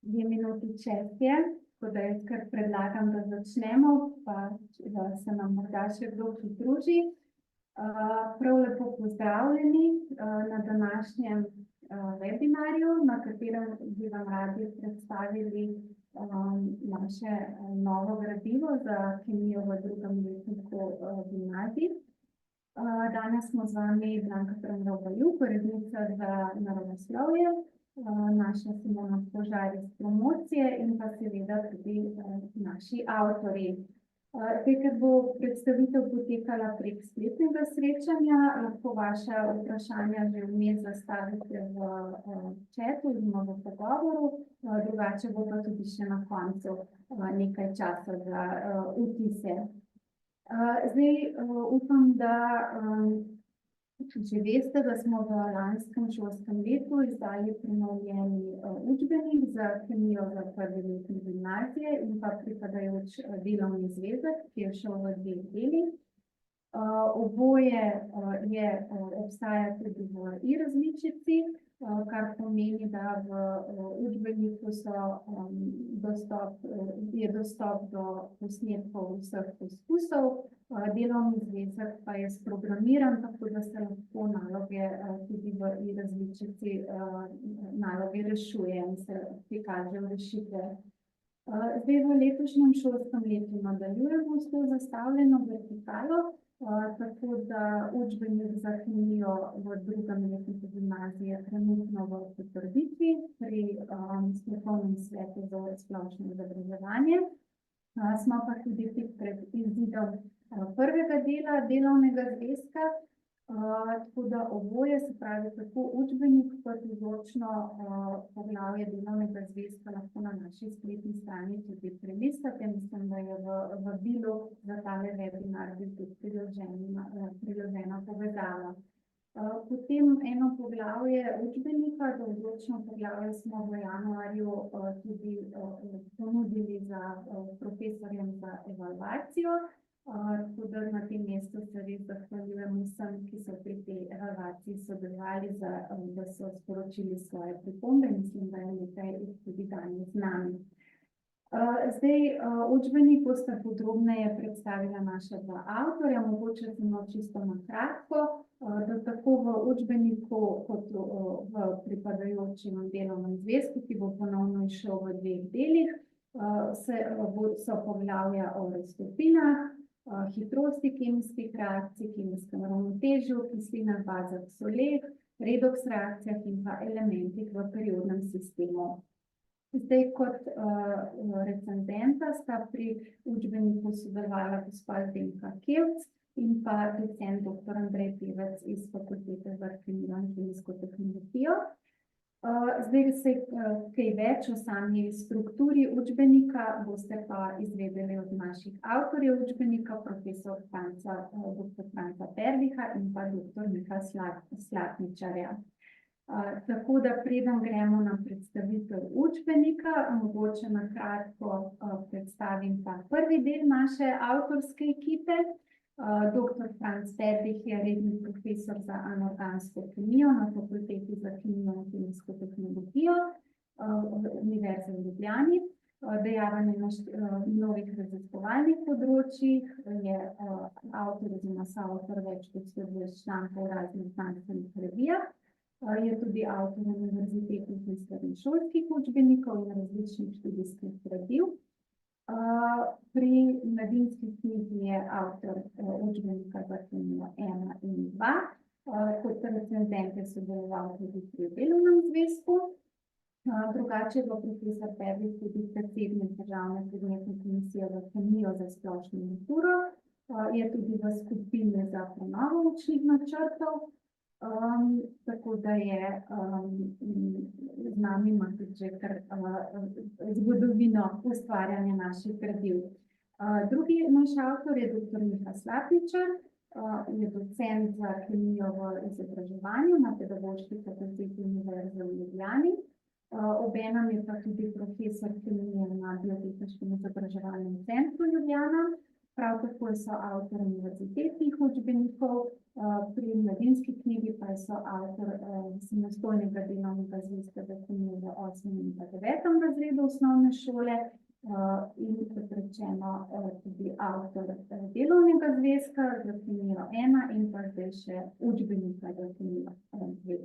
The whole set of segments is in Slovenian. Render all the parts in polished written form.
2 minuti čez je, tako da jaz kar predlagam, da začnemo, pa da se nam morda še kdo pridruži. Prav lepo pozdravljeni na današnjem webinarju, na katerem bi vam radi predstavili naše novo gradivo za kemijo v drugem letniku gimnazij. Danes smo z vami Blanka Premrov-Bajuk, urednica za naravoslovje, naša Simona Požar iz promocije in pa seveda tudi naši avtorji. Ker bo predstavitev potekala prek spletnega srečanja, lahko vaša vprašanja že vmes zastavite v chatu oziroma v pogovoru, drugače bo pa tudi še na koncu nekaj časa za vtise. Upam, da že veste, da smo v lanskem šolskem letu izdali prenovljeni učbenik za kemijo za prvi letnik gimnazije in pa pripadajoč delovni zvezek, ki je šel v 2 delih. Oboje obstaja tudi v e-različici, kar pomeni, da v učbeniku je dostop do posnetkov vseh poskusov. Delovni zvezek pa je sprogramiran, tako da se lahko naloge tudi v e-različici naloge rešuje in se prikažejo rešitve. V letošnjem šolskem letu nadaljujemo s to zastavljeno vertikalo, tako da učbenik za kemijo v drugem letniku gimnazije trenutno v potrditvi pri strokovnem svetu za splošno izobraževanje. Smo pa tudi tik pred izidom prvega dela delovnega zvezka, tako da oboje, se pravi tako učbenik kot vzorčno poglavje delovnega zvezka lahko na naši spletni strani tudi prelistate. Mislim, da je v vabilu za tale webinar tudi priložena povezava. Potem eno poglavje učbenika, to vzorčno poglavje smo v januarju tudi ponudili za profesorjem za evalvacijo. Tako da na tem mestu se res zahvaljujem vsem, ki so pri tej evalvaciji sodelovali, da so sporočili svoje pripombe. Mislim, da je nekaj tudi danes z nami. Učbenik bosta podrobneje predstavila naša 2 avtorja, mogoče samo čisto na kratko, da tako v učbeniku kot v pripadajočem delovnem zvezku, ki bo ponovno izšel v 2 delih, so poglavja o raztopinah, hitrosti kemijskih reakcij, kemijskem ravnotežju, kislinah, bazah, soleh, redoks reakcijah in pa elementih v periodnem sistemu. Kot recenzenta sta pri učbeniku sodelovala gospa Zdenka Kevc in pa docent dr. Andrej Pevec iz Fakultete za kemijo in kemijsko tehnologijo. Kaj več o sami strukturi učbenika boste pa izvedeli od naših avtorjev učbenika, profesor dr. Franca Perliha in pa dr. Miha Slatničarja. Tako da preden gremo na predstavitev učbenika, mogoče na kratko predstavim ta prvi del naše avtorske ekipe. Dr. Franc Perlih je redni profesor za anorgansko kemijo na Fakulteti za kemijo in kemijsko tehnologijo Univerze v Ljubljani. Dejaven je na novih raziskovalnih področjih, je avtor oziroma soavtor več kot 120 člankov v raznih znanstvenih revijah. Je tudi avtor univerzitetnih in srednješolskih učbenikov in različnih študijskih gradiv. Pri mladinski knjigi je avtor učbenika za kemijo 1 in 2. Kot recenzent je sodeloval tudi pri delovnem zvezku. Drugače je profesor Perlih tudi predsednik Državne predmetne komisije za kemijo za splošno maturo. Je tudi v skupini za prenovo učnih načrtov. Tako da je z nami ima tudi že kar zgodovino ustvarjanja naših gradiv. Drugi naš avtor je dr. Miha Slatničar, je docent za kemijo v izobraževanju na Pedagoški fakulteti Univerze v Ljubljani. Obenem je pa tudi profesor kemije na Biotehniškem izobraževalnem centru Ljubljana. Prav tako so avtor univerzitetnih učbenikov, pri Mladinski knjigi pa so avtor samostojnega delovnega zvezka za kemijo v 8. in 9. razredu osnovne šole in kot rečeno tudi avtor delovnega zvezka za kemijo 1 in pa zdaj še učbenika za kemijo 2.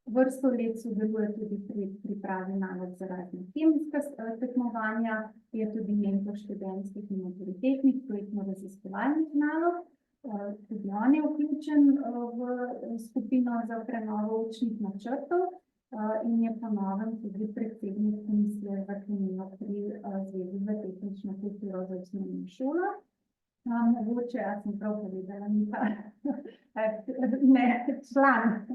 Vrsto let sodeluje tudi pri pripravi nalog za razne kemijska tekmovanja, je tudi mentor študentskih in maturitetnih projektno-raziskovalnih nalog. Tudi on je vključen v skupino za prenovo učnih načrtov in je po novem tudi predsednik komisije za kemijo pri Zvezi za tehnično kulturo za osnovno šolo. Mogoče, jaz sem prav povedala, ni pa ne član.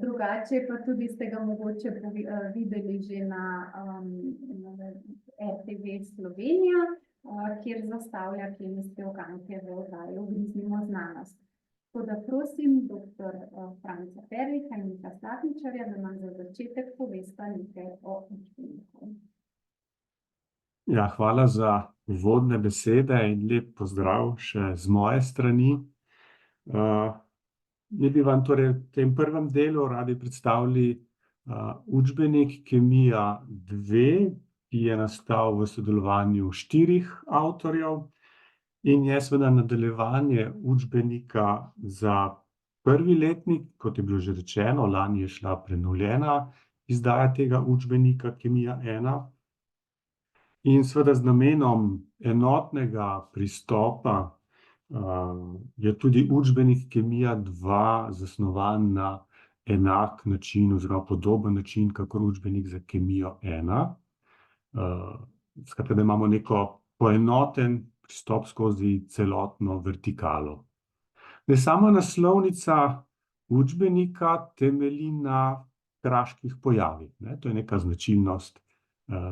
Drugače pa tudi ste ga mogoče videli že na RTV Slovenija, kjer zastavlja kemijske uganke v oddaji Ugriznimo znanost. Tako da prosim dr. Franca Perliha in Nika Slapničarja, da nam za začetek povesta nekaj o učbeniku. Ja, hvala za uvodne besede in lep pozdrav še z moje strani. Mi bi vam torej v tem prvem delu radi predstavili učbenik Kemija 2, ki je nastal v sodelovanju 4 avtorjev in je seveda nadaljevanje učbenika za prvi letnik, kot je bilo že rečeno, lani je šla prenovljena izdaja tega učbenika Kemija 1. In seveda z namenom enotnega pristopa je tudi učbenik Kemija 2 zasnovan na enak način oziroma podoben način kakor učbenik za kemijo 1. Skratka, da imamo neko poenoten pristop skozi celotno vertikalo. Sama naslovnica učbenika temelji na kraških pojavih. To je neka značilnost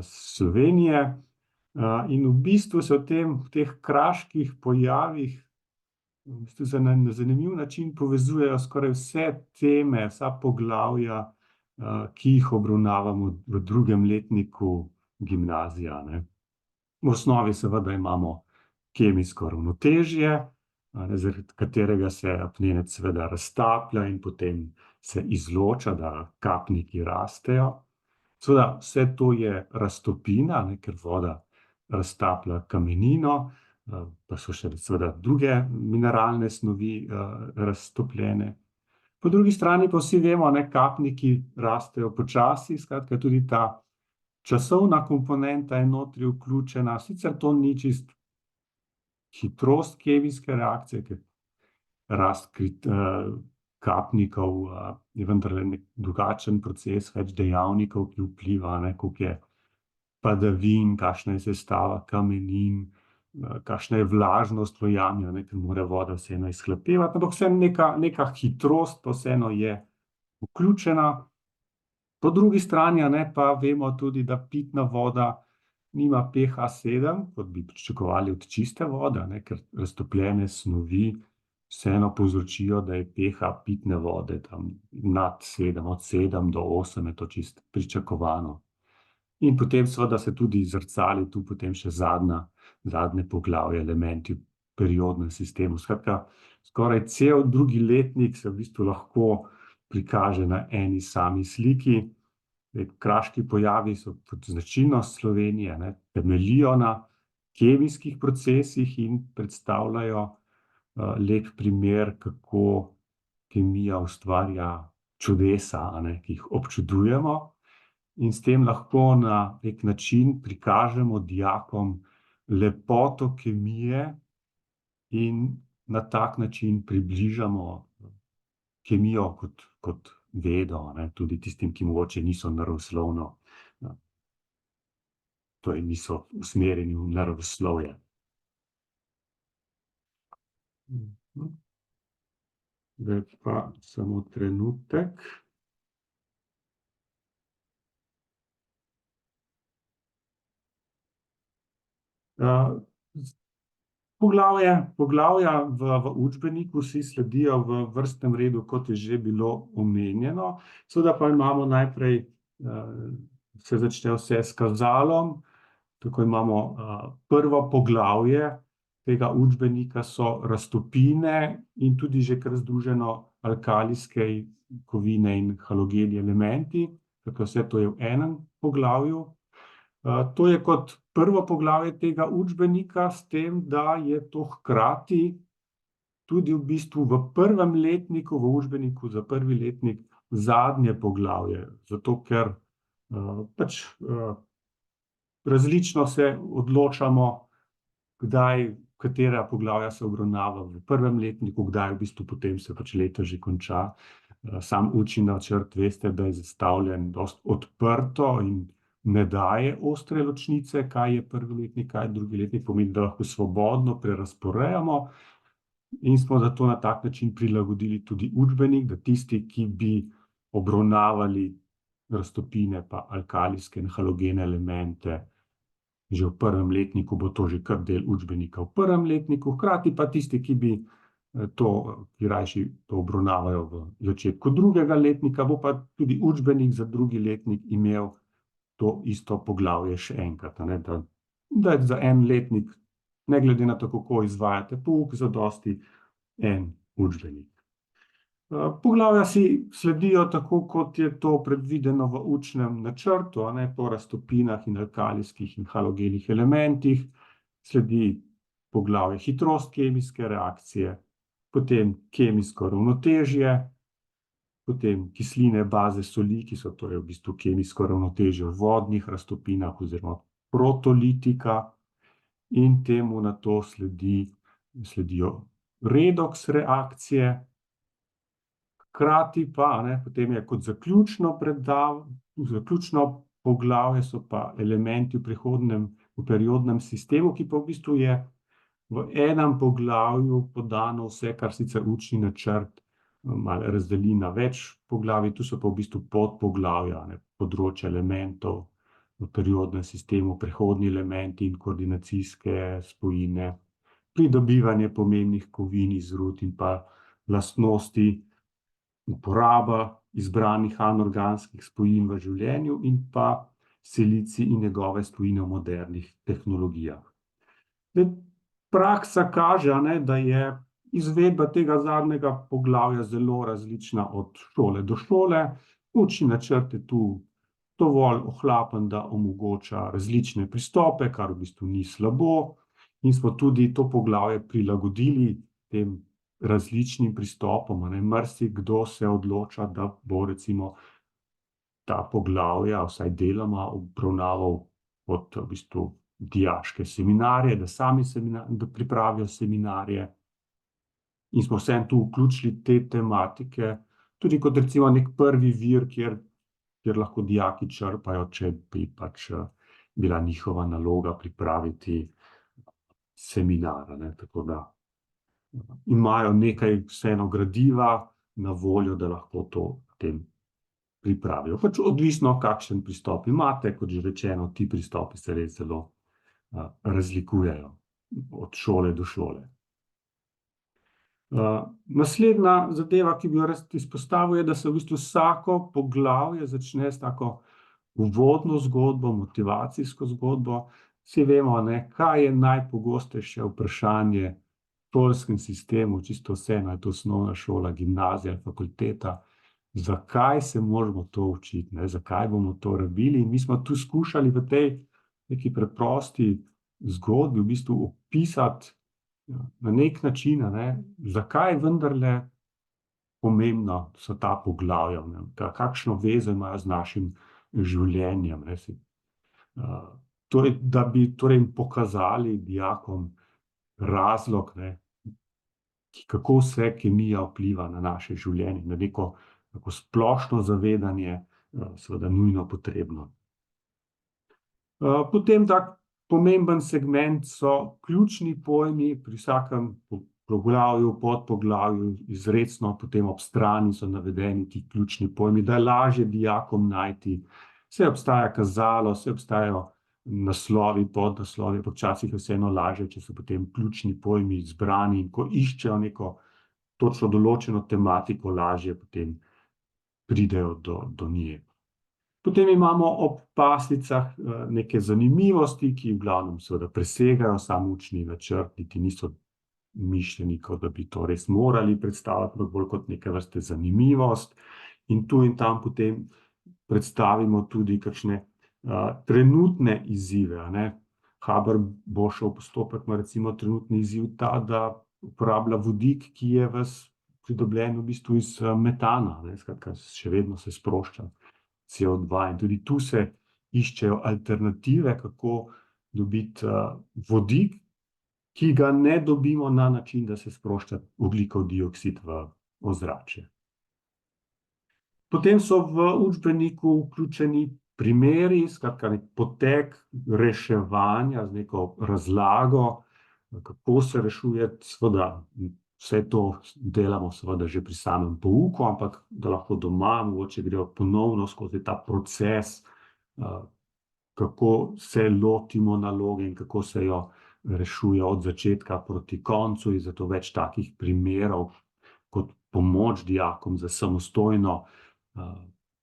Slovenije. In v bistvu se v teh kraških pojavih na zanimiv način povezujejo skoraj vse teme, vsa poglavja, ki jih obravnavamo v drugem letniku gimnazija. V osnovi seveda imamo kemijsko ravnotežje, zaradi katerega se apnenec seveda raztaplja in potem se izloča, da kapniki rastejo. Seveda vse to je raztopina, ker voda raztaplja kamenino, pa so še seveda druge mineralne snovi raztopljene. Po drugi strani pa vsi vemo, kapniki rastejo počasi, skratka tudi ta časovna komponenta je notri vključena, sicer to ni čist hitrost kemijske reakcije, ker rast kapnikov je vendarle nek drugačen proces, več dejavnikov, ki vpliva, koliko je padavin, kakšna je sestava kamenin, kakšna je vlažnost v jami, ker mora voda vseeno izhlapevati, ampak vseeno neka hitrost pa vseeno je vključena. Po drugi strani pa vemo tudi, da pitna voda nima pH 7, kot bi pričakovali od čiste vode, ker raztopljene snovi vseeno povzročijo, da je pH pitne vode tam nad 7, od 7 do 8 je to čisto pričakovano. In potem seveda se tudi zrcali tu potem še zadnje poglavje, elementi v periodnem sistemu. Skratka, skoraj cel drugi letnik se v bistvu lahko prikaže na eni sami sliki. Kraški pojavi so kot značilnost Slovenije, temeljijo na kemijskih procesih in predstavljajo lep primer, kako kemija ustvarja čudesa, ki jih občudujemo. In s tem lahko na nek način prikažemo dijakom lepoto kemije in na tak način približamo kemijo kot vedo, tudi tistim, ki mogoče niso naravoslovno, torej niso usmerjeni v naravoslovje. Zdaj pa samo trenutek. Poglavja v učbeniku vsi sledijo v vrstnem redu, kot je že bilo omenjeno. Seveda pa imamo najprej, se začne vse s kazalom, Tako imamo prvo poglavje tega učbenika so raztopine in tudi že kar združeno alkalijske kovine in halogeni elementi. Tako vse to je v enem poglavju. To je kot prvo poglavje tega učbenika, s tem, da je to hkrati tudi v bistvu v prvem letniku, v učbeniku za prvi letnik, zadnje poglavje. Zato ker različno se odločamo, kdaj, katera poglavja se obravnava v prvem letniku, kdaj v bistvu potem se leto že konča. Sam učni načrt, veste, da je zastavljen dosti odprto in ne daje ostre ločnice, kaj je prvi letnik, kaj je drugi letnik, pomeni, da lahko svobodno prerazporejamo in smo zato na tak način prilagodili tudi učbenik, da tisti, ki bi obravnavali raztopine pa alkalijske in halogene elemente že v prvem letniku, bo to že kar del učbenika v prvem letniku, hkrati pa tisti, ki bi ki rajši to obravnavajo v začetku drugega letnika, bo pa tudi učbenik za drugi letnik imel to isto poglavje še enkrat, da je za en letnik, ne glede na to, kako izvajate pouk, zadosti en učbenik. Poglavja si sledijo tako, kot je to predvideno v učnem načrtu, po raztopinah in alkalijskih in halogenih elementih, sledi poglavje hitrost kemijske reakcije, potem kemijsko ravnotežje, potem kisline, baze, soli, ki so torej v bistvu kemijsko ravnotežje v vodnih raztopinah oziroma protolitika, in temu nato sledijo redoks reakcije. Hkrati pa, potem je kot zaključno poglavje so pa elementi v periodnem sistemu, ki pa v bistvu je v enem poglavju podano vse, kar sicer učni načrt malo razdeli na več poglavij, tu so pa v bistvu podpoglavja, področja elementov v periodnem sistemu, prehodni elementi in koordinacijske spojine, pridobivanje pomembnih kovin iz rud in pa lastnosti, uporaba izbranih anorganskih spojin v življenju in pa silicij in njegove spojine v modernih tehnologijah. Praksa kaže, da je izvedba tega zadnjega poglavja zelo različna od šole do šole. Učni načrt je tu dovolj ohlapen, da omogoča različne pristope, kar v bistvu ni slabo, in smo tudi to poglavje prilagodili tem različnim pristopom. Marsikdo se odloča, da bo recimo ta poglavja vsaj deloma obravnaval kot v bistvu dijaške seminarje, da sami da pripravijo seminarje, in smo vseeno tu vključili te tematike tudi kot recimo nek prvi vir, kjer lahko dijaki črpajo, če bi pač bila njihova naloga pripraviti seminar, tako da imajo nekaj vseeno gradiva na voljo, da lahko to potem pripravijo. Pač odvisno, kakšen pristop imate, kot že rečeno, ti pristopi se res zelo razlikujejo od šole do šole. Naslednja zadeva, ki bi jo rad izpostavil, je, da se v bistvu vsako poglavje začne s tako uvodno zgodbo, motivacijsko zgodbo. Vsi vemo, kaj je najpogostejše vprašanje v šolskem sistemu, čisto vseeno, je to osnovna šola, gimnazija, fakulteta. Zakaj se moramo to učiti, zakaj bomo to rabili? In mi smo tu skušali v tej neki preprosti zgodbi v bistvu opisati na nek način, zakaj vendarle pomembno so ta poglavja, kakšno vezo imajo z našim življenjem. Torej, da bi pokazali dijakom razlog, kako vse kemija vpliva na naše življenje, na neko splošno zavedanje, seveda nujno potrebno. Potem tak pomemben segment so ključni pojmi, pri vsakem poglavju, podpoglavju, izrecno potem ob strani so navedeni ti ključni pojmi, da je lažje dijakom najti. Saj obstaja kazalo, saj obstajajo naslovi, podnaslovi, včasih je vseeno lažje, če so potem ključni pojmi izbrani, in ko iščejo neko točno določeno tematiko, lažje potem pridejo do nje. Potem imamo ob paslicah neke zanimivosti, ki v glavnem seveda presegajo sam učni načrt, niti niso mišljeni, kot da bi to res morali predstavljati, ampak bolj kot neke vrste zanimivost. In tu in tam potem predstavimo tudi kakšne trenutne izzive, a ne. Haber bo šel postopek, ima recimo trenutni izziv ta, da uporablja vodik, ki je pridobljen v bistvu iz metana, ne, skratka, še vedno se sprošča CO2 in tudi tu se iščejo alternative, kako dobiti vodik, ki ga ne dobimo na način, da se sprošča ogljikov dioksid v ozračje. Potem so v učbeniku vključeni primeri, skratka nek potek reševanja z neko razlago, kako se rešuje, seveda vse to delamo seveda že pri samem pouku, ampak da lahko doma mogoče grejo ponovno skozi ta proces, kako se lotimo naloge in kako se jo rešuje od začetka proti koncu, in zato več takih primerov kot pomoč dijakom za samostojno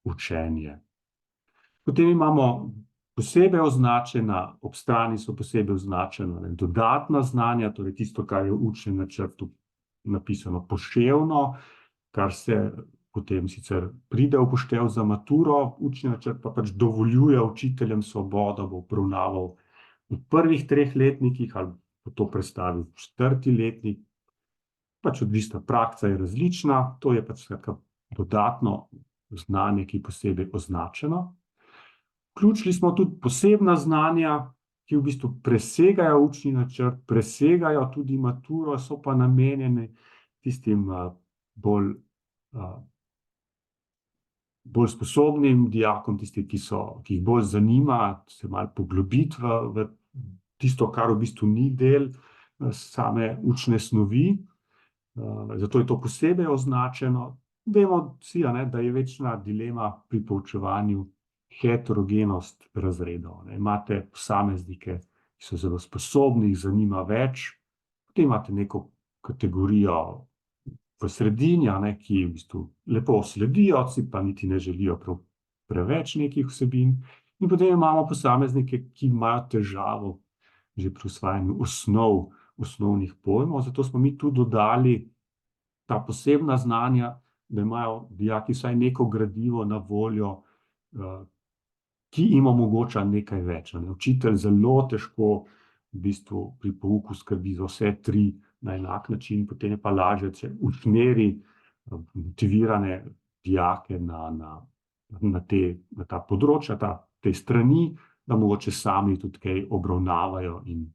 učenje. Potem imamo posebej označena, ob strani so posebej označena dodatna znanja, torej tisto, kar je v učnem načrtu napisano poševno, kar se potem sicer pride v poštev za maturo, učni načrt pa pač dovoljuje učiteljem svobodo, bo obravnaval v prvih 3 letnikih ali bo to prestavil v 4. letnik, pač odvisna, praksa je različna, to je pač skratka dodatno znanje, ki je posebej označeno. Vključili smo tudi posebna znanja, ki v bistvu presegajo učni načrt, presegajo tudi maturo, so pa namenjene tistim bolj sposobnim dijakom, tistim, ki jih bolj zanima se malo poglobiti v tisto, kar v bistvu ni del same učne snovi. Zato je to posebej označeno. Vemo vsi, da je večna dilema pri poučevanju heterogenost razredov. Imate posameznike, ki so zelo sposobni, jih zanima več, potem imate neko kategorijo v sredini, ki v bistvu lepo sledijo, si pa niti ne želijo preveč nekih vsebin, in potem imamo posameznike, ki imajo težavo že pri usvajanju osnovnih pojmov, zato smo mi tu dodali ta posebna znanja, da imajo dijaki vsaj neko gradivo na voljo, ki jim omogoča nekaj več. Učitelj zelo težko v bistvu pri pouku skrbi za vse 3 na enak način, potem je pa lažje, če usmeri motivirane dijake na ta področja, te strani, da mogoče sami tudi kaj obravnavajo in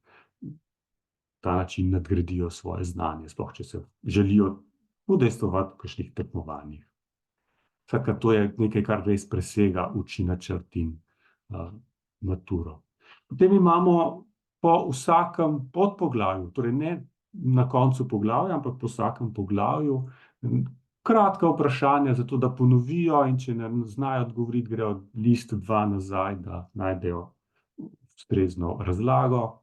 ta način nadgradijo svoje znanje, sploh če se želijo udejstvovati v kakšnih tekmovanjih. Skratka, to je nekaj, kar res presega učni načrt in maturo. Potem imamo po vsakem podpoglavju, torej ne na koncu poglavja, ampak po vsakem poglavju, kratka vprašanja, zato da ponovijo, in če ne znajo odgovoriti, grejo list 2 nazaj, da najdejo ustrezno razlago.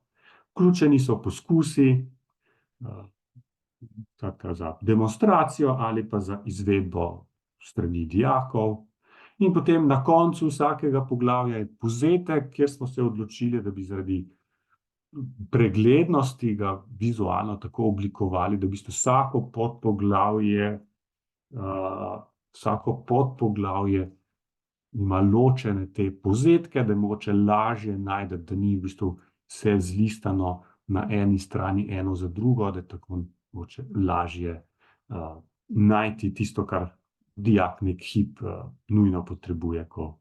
Vključeni so poskusi, za demonstracijo ali pa za izvedbo strani dijakov. In potem na koncu vsakega poglavja je povzetek, kjer smo se odločili, da bi zaradi preglednosti ga vizualno tako oblikovali, da v bistvu vsako podpoglavje ima ločene te povzetke, da je mogoče lažje najti, da ni v bistvu vse zlistano na eni strani eno za drugo, da je tako mogoče lažje najti tisto, kar dijak nek hip nujno potrebuje, ko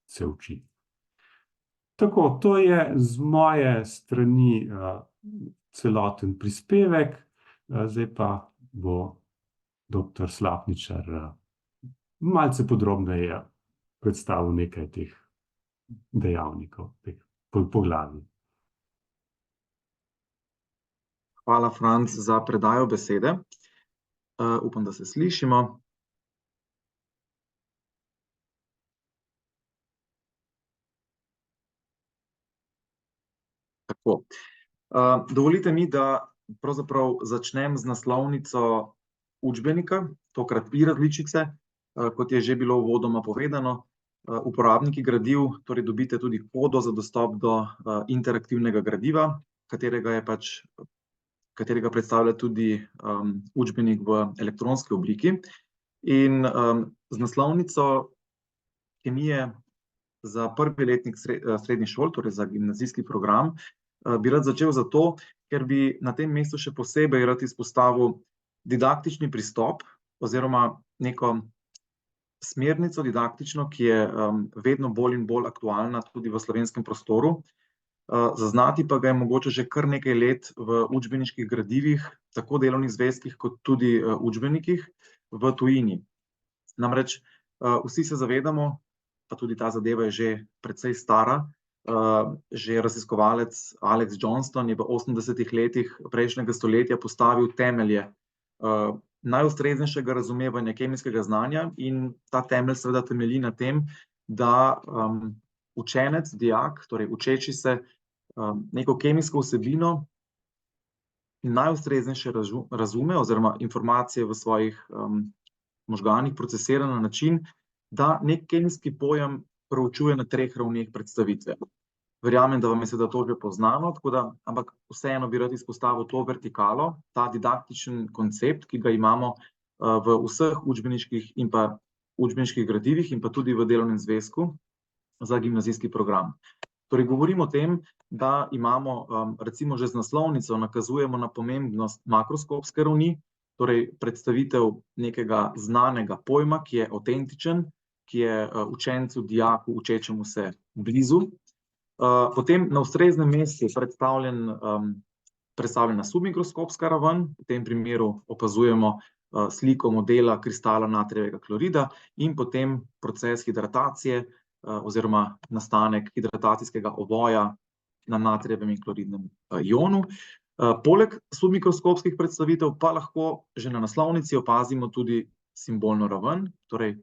se uči. Tako, to je z moje strani celoten prispevek, zdaj pa bo doktor Slapničar malce podrobneje predstavil nekaj teh dejavnikov, teh poglavij. Hvala, Franc, za predajo besede. Upam, da se slišimo. Tako. Dovolite mi, da pravzaprav začnem z naslovnico učbenika, tokrat I različice, kot je že bilo uvodoma povedano. uporabniki gradiv torej dobite tudi kodo za dostop do interaktivnega gradiva, katerega predstavlja tudi učbenik v elektronski obliki. In z naslovnico kemije za prvi letnik srednjih šol, torej za gimnazijski program, bi rad začel zato, ker bi na tem mestu še posebej rad izpostavil didaktični pristop oziroma neko smernico didaktično, ki je vedno bolj in bolj aktualna tudi v slovenskem prostoru. Zaznati pa ga je mogoče že kar nekaj let v učbeniških gradivih, tako delovnih zvezkih kot tudi učbenikih v tujini. Namreč vsi se zavedamo, pa tudi ta zadeva je že precej stara, že raziskovalec Alex Johnston je v 80. letih prejšnjega stoletja postavil temelje najustreznejšega razumevanja kemijskega znanja in ta temelj seveda temelji na tem, da učenec, dijak, torej učeči se neko kemijsko vsebino najustreznejše razume oziroma informacije v svojih možganih procesira na način, da nek kemijski pojem proučuje na 3 ravneh predstavitve. Verjamem, da vam je seveda to že poznano, ampak vseeno bi rad izpostavil to vertikalo, ta didaktičen koncept, ki ga imamo v vseh učbeniških in pa učbeniških gradivih in pa tudi v delovnem zvezku za gimnazijski program. Torej, govorim o tem, da imamo recimo že z naslovnico nakazujemo na pomembnost makroskopske ravni, torej predstavitev nekega znanega pojma, ki je avtentičen, ki je učencu, dijaku, učečemu se blizu. Potem na ustreznem mestu predstavljena submikroskopska raven, v tem primeru opazujemo sliko modela kristala natrijevega klorida in potem proces hidratacije oziroma nastanek hidratacijskega oboja na natrijevem in kloridnem ionu. Poleg submikroskopskih predstavitev pa lahko že na naslovnici opazimo tudi simbolno raven, torej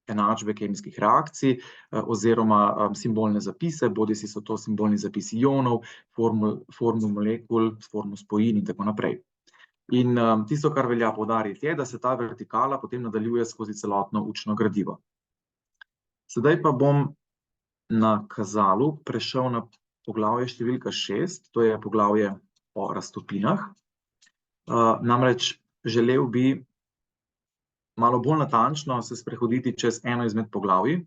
enačbe kemijskih reakcij oziroma simbolne zapise, bodisi so to simbolni zapisi ionov, formul molekul, formul spojin in tako naprej. In tisto, kar velja poudariti, je, da se ta vertikala potem nadaljuje skozi celotno učno gradivo. Sedaj pa bom na kazalu prešel na poglavje številka 6, to je poglavje o raztopinah. Namreč želel bi malo bolj natančno se sprehoditi čez eno izmed poglavij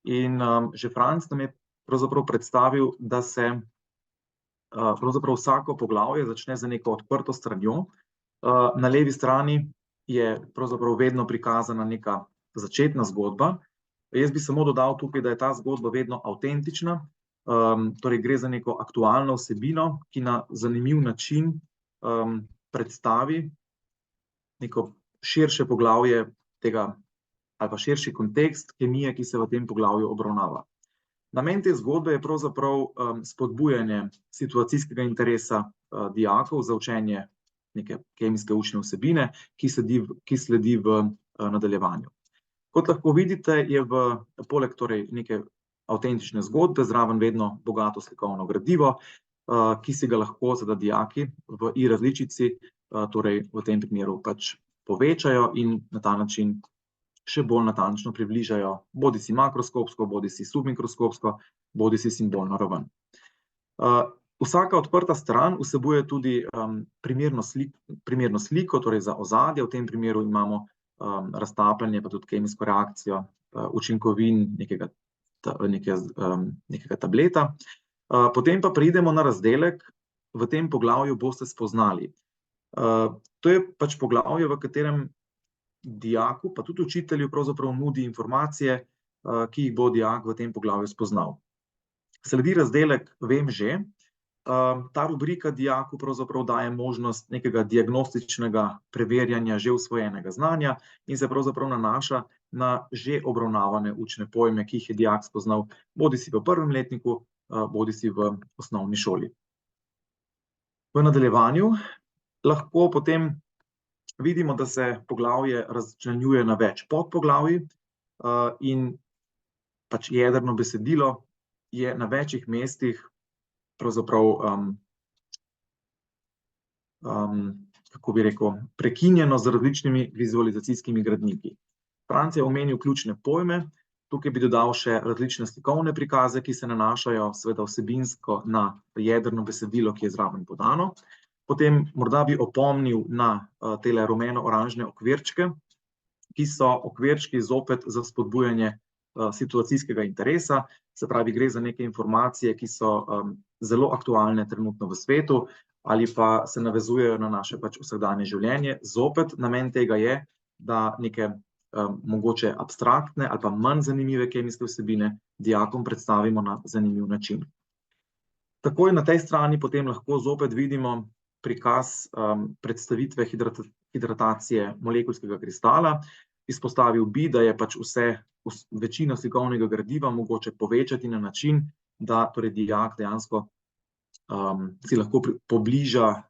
in že Franc nam je pravzaprav predstavil, da se pravzaprav vsako poglavje začne z neko odprto stranjo. Na levi strani je pravzaprav vedno prikazana neka začetna zgodba. Jaz bi samo dodal tukaj, da je ta zgodba vedno avtentična, torej gre za neko aktualno vsebino, ki na zanimiv način predstavi neko širše poglavje tega ali pa širši kontekst kemije, ki se v tem poglavju obravnava. Namen te zgodbe je pravzaprav spodbujanje situacijskega interesa dijakov za učenje neke kemijske učne vsebine, ki sledi v nadaljevanju. Kot lahko vidite, je poleg torej neke avtentične zgodbe zraven vedno bogato slikovno gradivo, ki si ga lahko seveda dijaki v i-različici, torej v tem primeru pač povečajo in na ta način še bolj natančno približajo bodisi makroskopsko, bodisi submikroskopsko, bodisi simbolno raven. Vsaka odprta stran vsebuje tudi primerno sliko, torej za ozadje, v tem primeru imamo raztapljanje pa tudi kemijsko reakcijo učinkovin nekega tableta. Potem pa pridemo na razdelek, v tem poglavju boste spoznali. To je pač poglavje, v katerem dijaku, pa tudi učitelju pravzaprav nudi informacije, ki jih bo dijak v tem poglavju spoznal. Sledi razdelek Vem že. Ta rubrika dijaku pravzaprav daje možnost nekega diagnostičnega preverjanja že usvojenega znanja in se pravzaprav nanaša na že obravnavane učne pojme, ki jih je dijak spoznal bodisi v prvem letniku, bodisi v osnovni šoli. V nadaljevanju lahko potem vidimo, da se poglavje razčlenjuje na več podpoglavij in pač jedrno besedilo je na večjih mestih pravzaprav, kako bi rekel, prekinjeno z različnimi vizualizacijskimi gradniki. Franc je omenil ključne pojme, Tukaj bi dodal še različne slikovne prikaze, ki se nanašajo seveda vsebinsko na jedrno besedilo, ki je zraven podano. Potem morda bi opomnil na tele rumeno-oranžne okvirčke, ki so okvirčki zopet za spodbujanje situacijskega interesa, se pravi, gre za neke informacije, ki so zelo aktualne trenutno v svetu, ali pa se navezujejo na naše vsakdanje življenje. Zopet namen tega je, da neke mogoče abstraktne ali pa manj zanimive kemijske vsebine dijakom predstavimo na zanimiv način. Takoj na tej strani potem lahko zopet vidimo prikaz predstavitve hidratacije molekulskega kristala. Izpostavil bi, da je večino slikovnega gradiva mogoče povečati na način, da torej dijak dejansko si lahko pobliža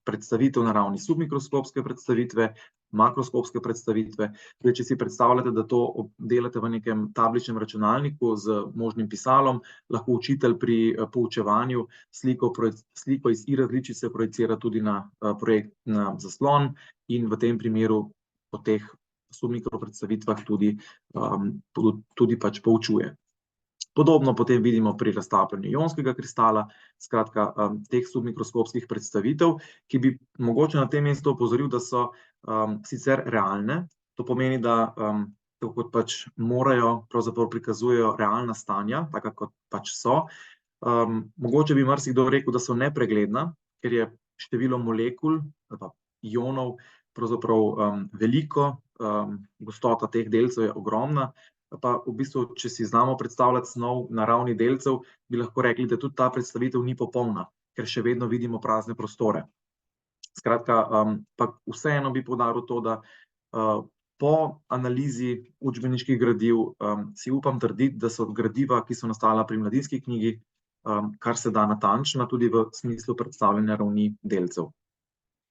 predstavitev na ravni submikroskopske predstavitve, makroskopske predstavitve. Zdaj, če si predstavljate, da to delate v nekem tabličnem računalniku z možnim pisalom, lahko učitelj pri poučevanju sliko iz I-različice projicira tudi na zaslon in v tem primeru po teh submikropredstavitvah tudi poučuje. Podobno potem vidimo pri raztapljanju ionskega kristala, skratka teh submikroskopskih predstavitev, ki bi mogoče na tem mestu opozoril, da so sicer realne. To pomeni, da tako kot morajo, pravzaprav prikazujejo realna stanja, taka kot so. Mogoče bi marsikdo rekel, da so nepregledna, ker je število molekul ali pa ionov pravzaprav veliko, gostota teh delcev je ogromna. Pa v bistvu, če si znamo predstavljati snov na ravni delcev, bi lahko rekli, da tudi ta predstavitev ni popolna, ker še vedno vidimo prazne prostore. Skratka, pa vseeno bi poudaril to, da po analizi učbeniških gradiv si upam trditi, da so gradiva, ki so nastala pri Mladinski knjigi, kar se da natančna, tudi v smislu predstavljanja ravni delcev.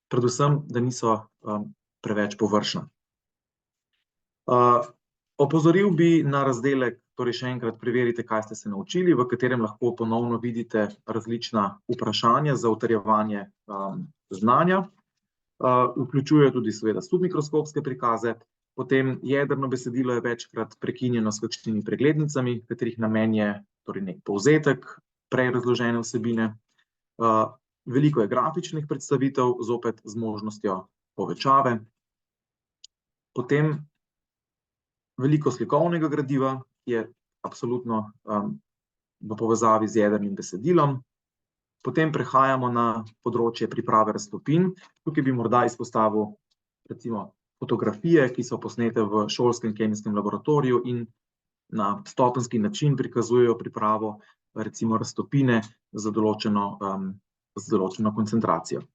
Predvsem, da niso preveč površna. Opozoril bi na razdelek, torej še enkrat preverite, kaj ste se naučili, v katerem lahko ponovno vidite različna vprašanja za utrjevanje znanja. Vključuje tudi seveda submikroskopske prikaze, potem jedrno besedilo je večkrat prekinjeno s kakšnimi preglednicami, katerih namen je torej nek povzetek prej razložene vsebine. Veliko je grafičnih predstavitev, zopet z možnostjo povečave. Potem veliko slikovnega gradiva, ki je absolutno v povezavi z jedrnim besedilom. Potem prehajamo na področje priprave raztopin. Tukaj bi morda izpostavil recimo fotografije, ki so posnete v šolskem kemijskem laboratoriju in na stopenjski način prikazujejo pripravo recimo raztopine z določeno koncentracijo.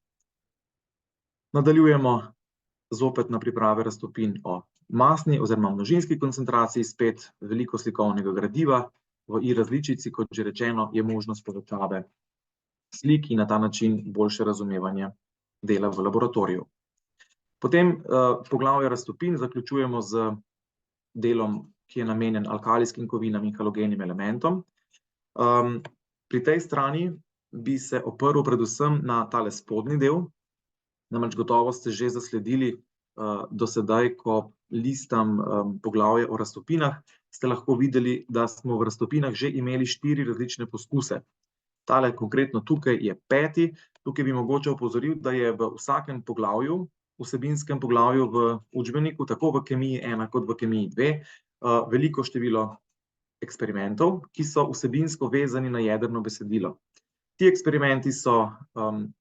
Nadaljujemo zopet na priprave raztopin o masni oziroma množinski koncentraciji, spet veliko slikovnega gradiva. V I-različici, kot že rečeno, je možnost povečave slik in na ta način boljše razumevanje dela v laboratoriju. Potem poglavje raztopin zaključujemo z delom, ki je namenjen alkalijskim kovinam in halogenim elementom. Pri tej strani bi se oprl predvsem na tale spodnji del. Namreč gotovo ste že zasledili do sedaj, ko listam poglavje o raztopinah, ste lahko videli, da smo v raztopinah že imeli 4 različne poskuse. Tale konkretno tukaj je 5. Tukaj bi mogoče opozoril, da je v vsakem poglavju, vsebinskem poglavju v učbeniku, tako v kemiji 1 kot v kemiji 2, veliko število eksperimentov, ki so vsebinsko vezani na jedrno besedilo. Ti eksperimenti so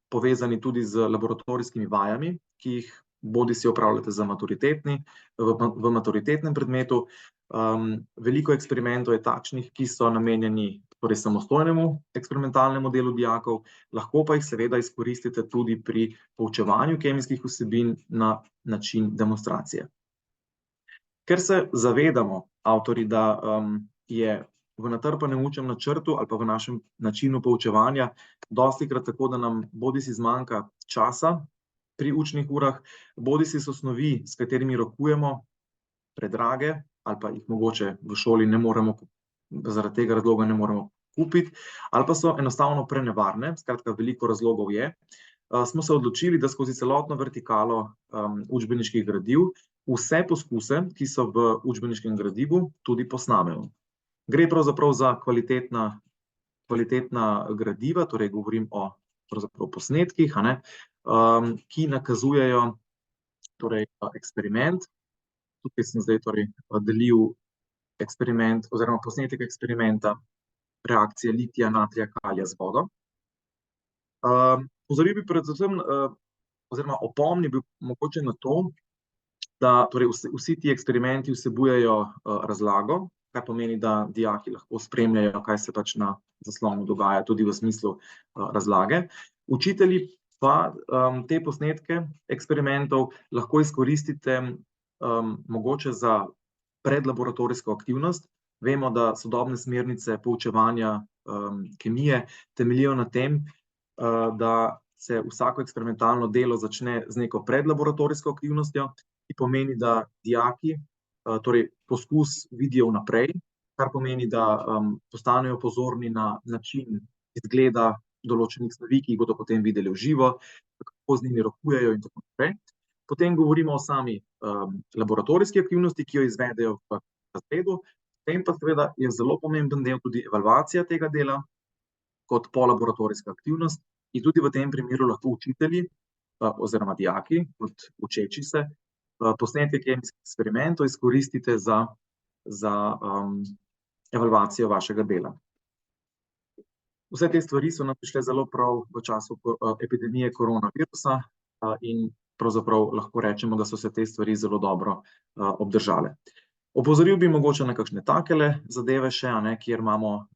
povezani tudi z laboratorijskimi vajami, ki jih bodisi opravljate v maturitetnem predmetu. Veliko eksperimentov je takšnih, ki so namenjeni torej samostojnemu eksperimentalnemu delu dijakov, lahko pa jih seveda izkoristite tudi pri poučevanju kemijskih vsebin na način demonstracije. Ker se zavedamo, avtorji, da je v natrpanem učnem načrtu ali pa v našem načinu poučevanja dostikrat tako, da nam bodisi zmanjka časa pri učnih urah, bodisi so snovi, s katerimi rokujemo, predrage ali pa jih mogoče v šoli ne moremo, zaradi tega razloga ne moremo kupiti, ali pa so enostavno prenevarne, skratka veliko razlogov je, smo se odločili, da skozi celotno vertikalo učbeniških gradiv vse poskuse, ki so v učbeniškem gradivu, tudi posnamejo. Gre pravzaprav za kvalitetna gradiva, torej govorim o posnetkih, ki nakazujejo eksperiment. Tukaj sem zdaj delil eksperiment oziroma posnetek eksperimenta reakcije litija, natrija, kalija z vodo. Opozoril bi predvsem oziroma opomnil bi mogoče na to, da vsi ti eksperimenti vsebujejo razlago, kar pomeni, da dijaki lahko spremljajo, kaj se pač na zaslonu dogaja, tudi v smislu razlage. Učitelji pa te posnetke eksperimentov lahko izkoristite mogoče za predlaboratorijsko aktivnost. Vemo, da sodobne smernice poučevanja kemije temeljijo na tem, da se vsako eksperimentalno delo začne z neko predlaboratorijsko aktivnostjo, ki pomeni, da dijaki poskus vidijo vnaprej, kar pomeni, da postanejo pozorni na način izgleda določenih snovi, ki jih bodo potem videli v živo, kako z njimi rokujejo in tako naprej. Potem govorimo o sami laboratorijski aktivnosti, ki jo izvedejo v razredu. Potem pa seveda je zelo pomemben del tudi evalvacija tega dela kot polaboratorijska aktivnost. In tudi v tem primeru lahko učitelji oziroma dijaki, kot učeči se, posnetke kemijskih eksperimentov izkoristite za evalvacijo vašega dela. Vse te stvari so nam prišle zelo prav v času epidemije koronavirusa in pravzaprav lahko rečemo, da so se te stvari zelo dobro obdržale. Opozoril bi mogoče na kakšne takele zadeve še, kjer imamo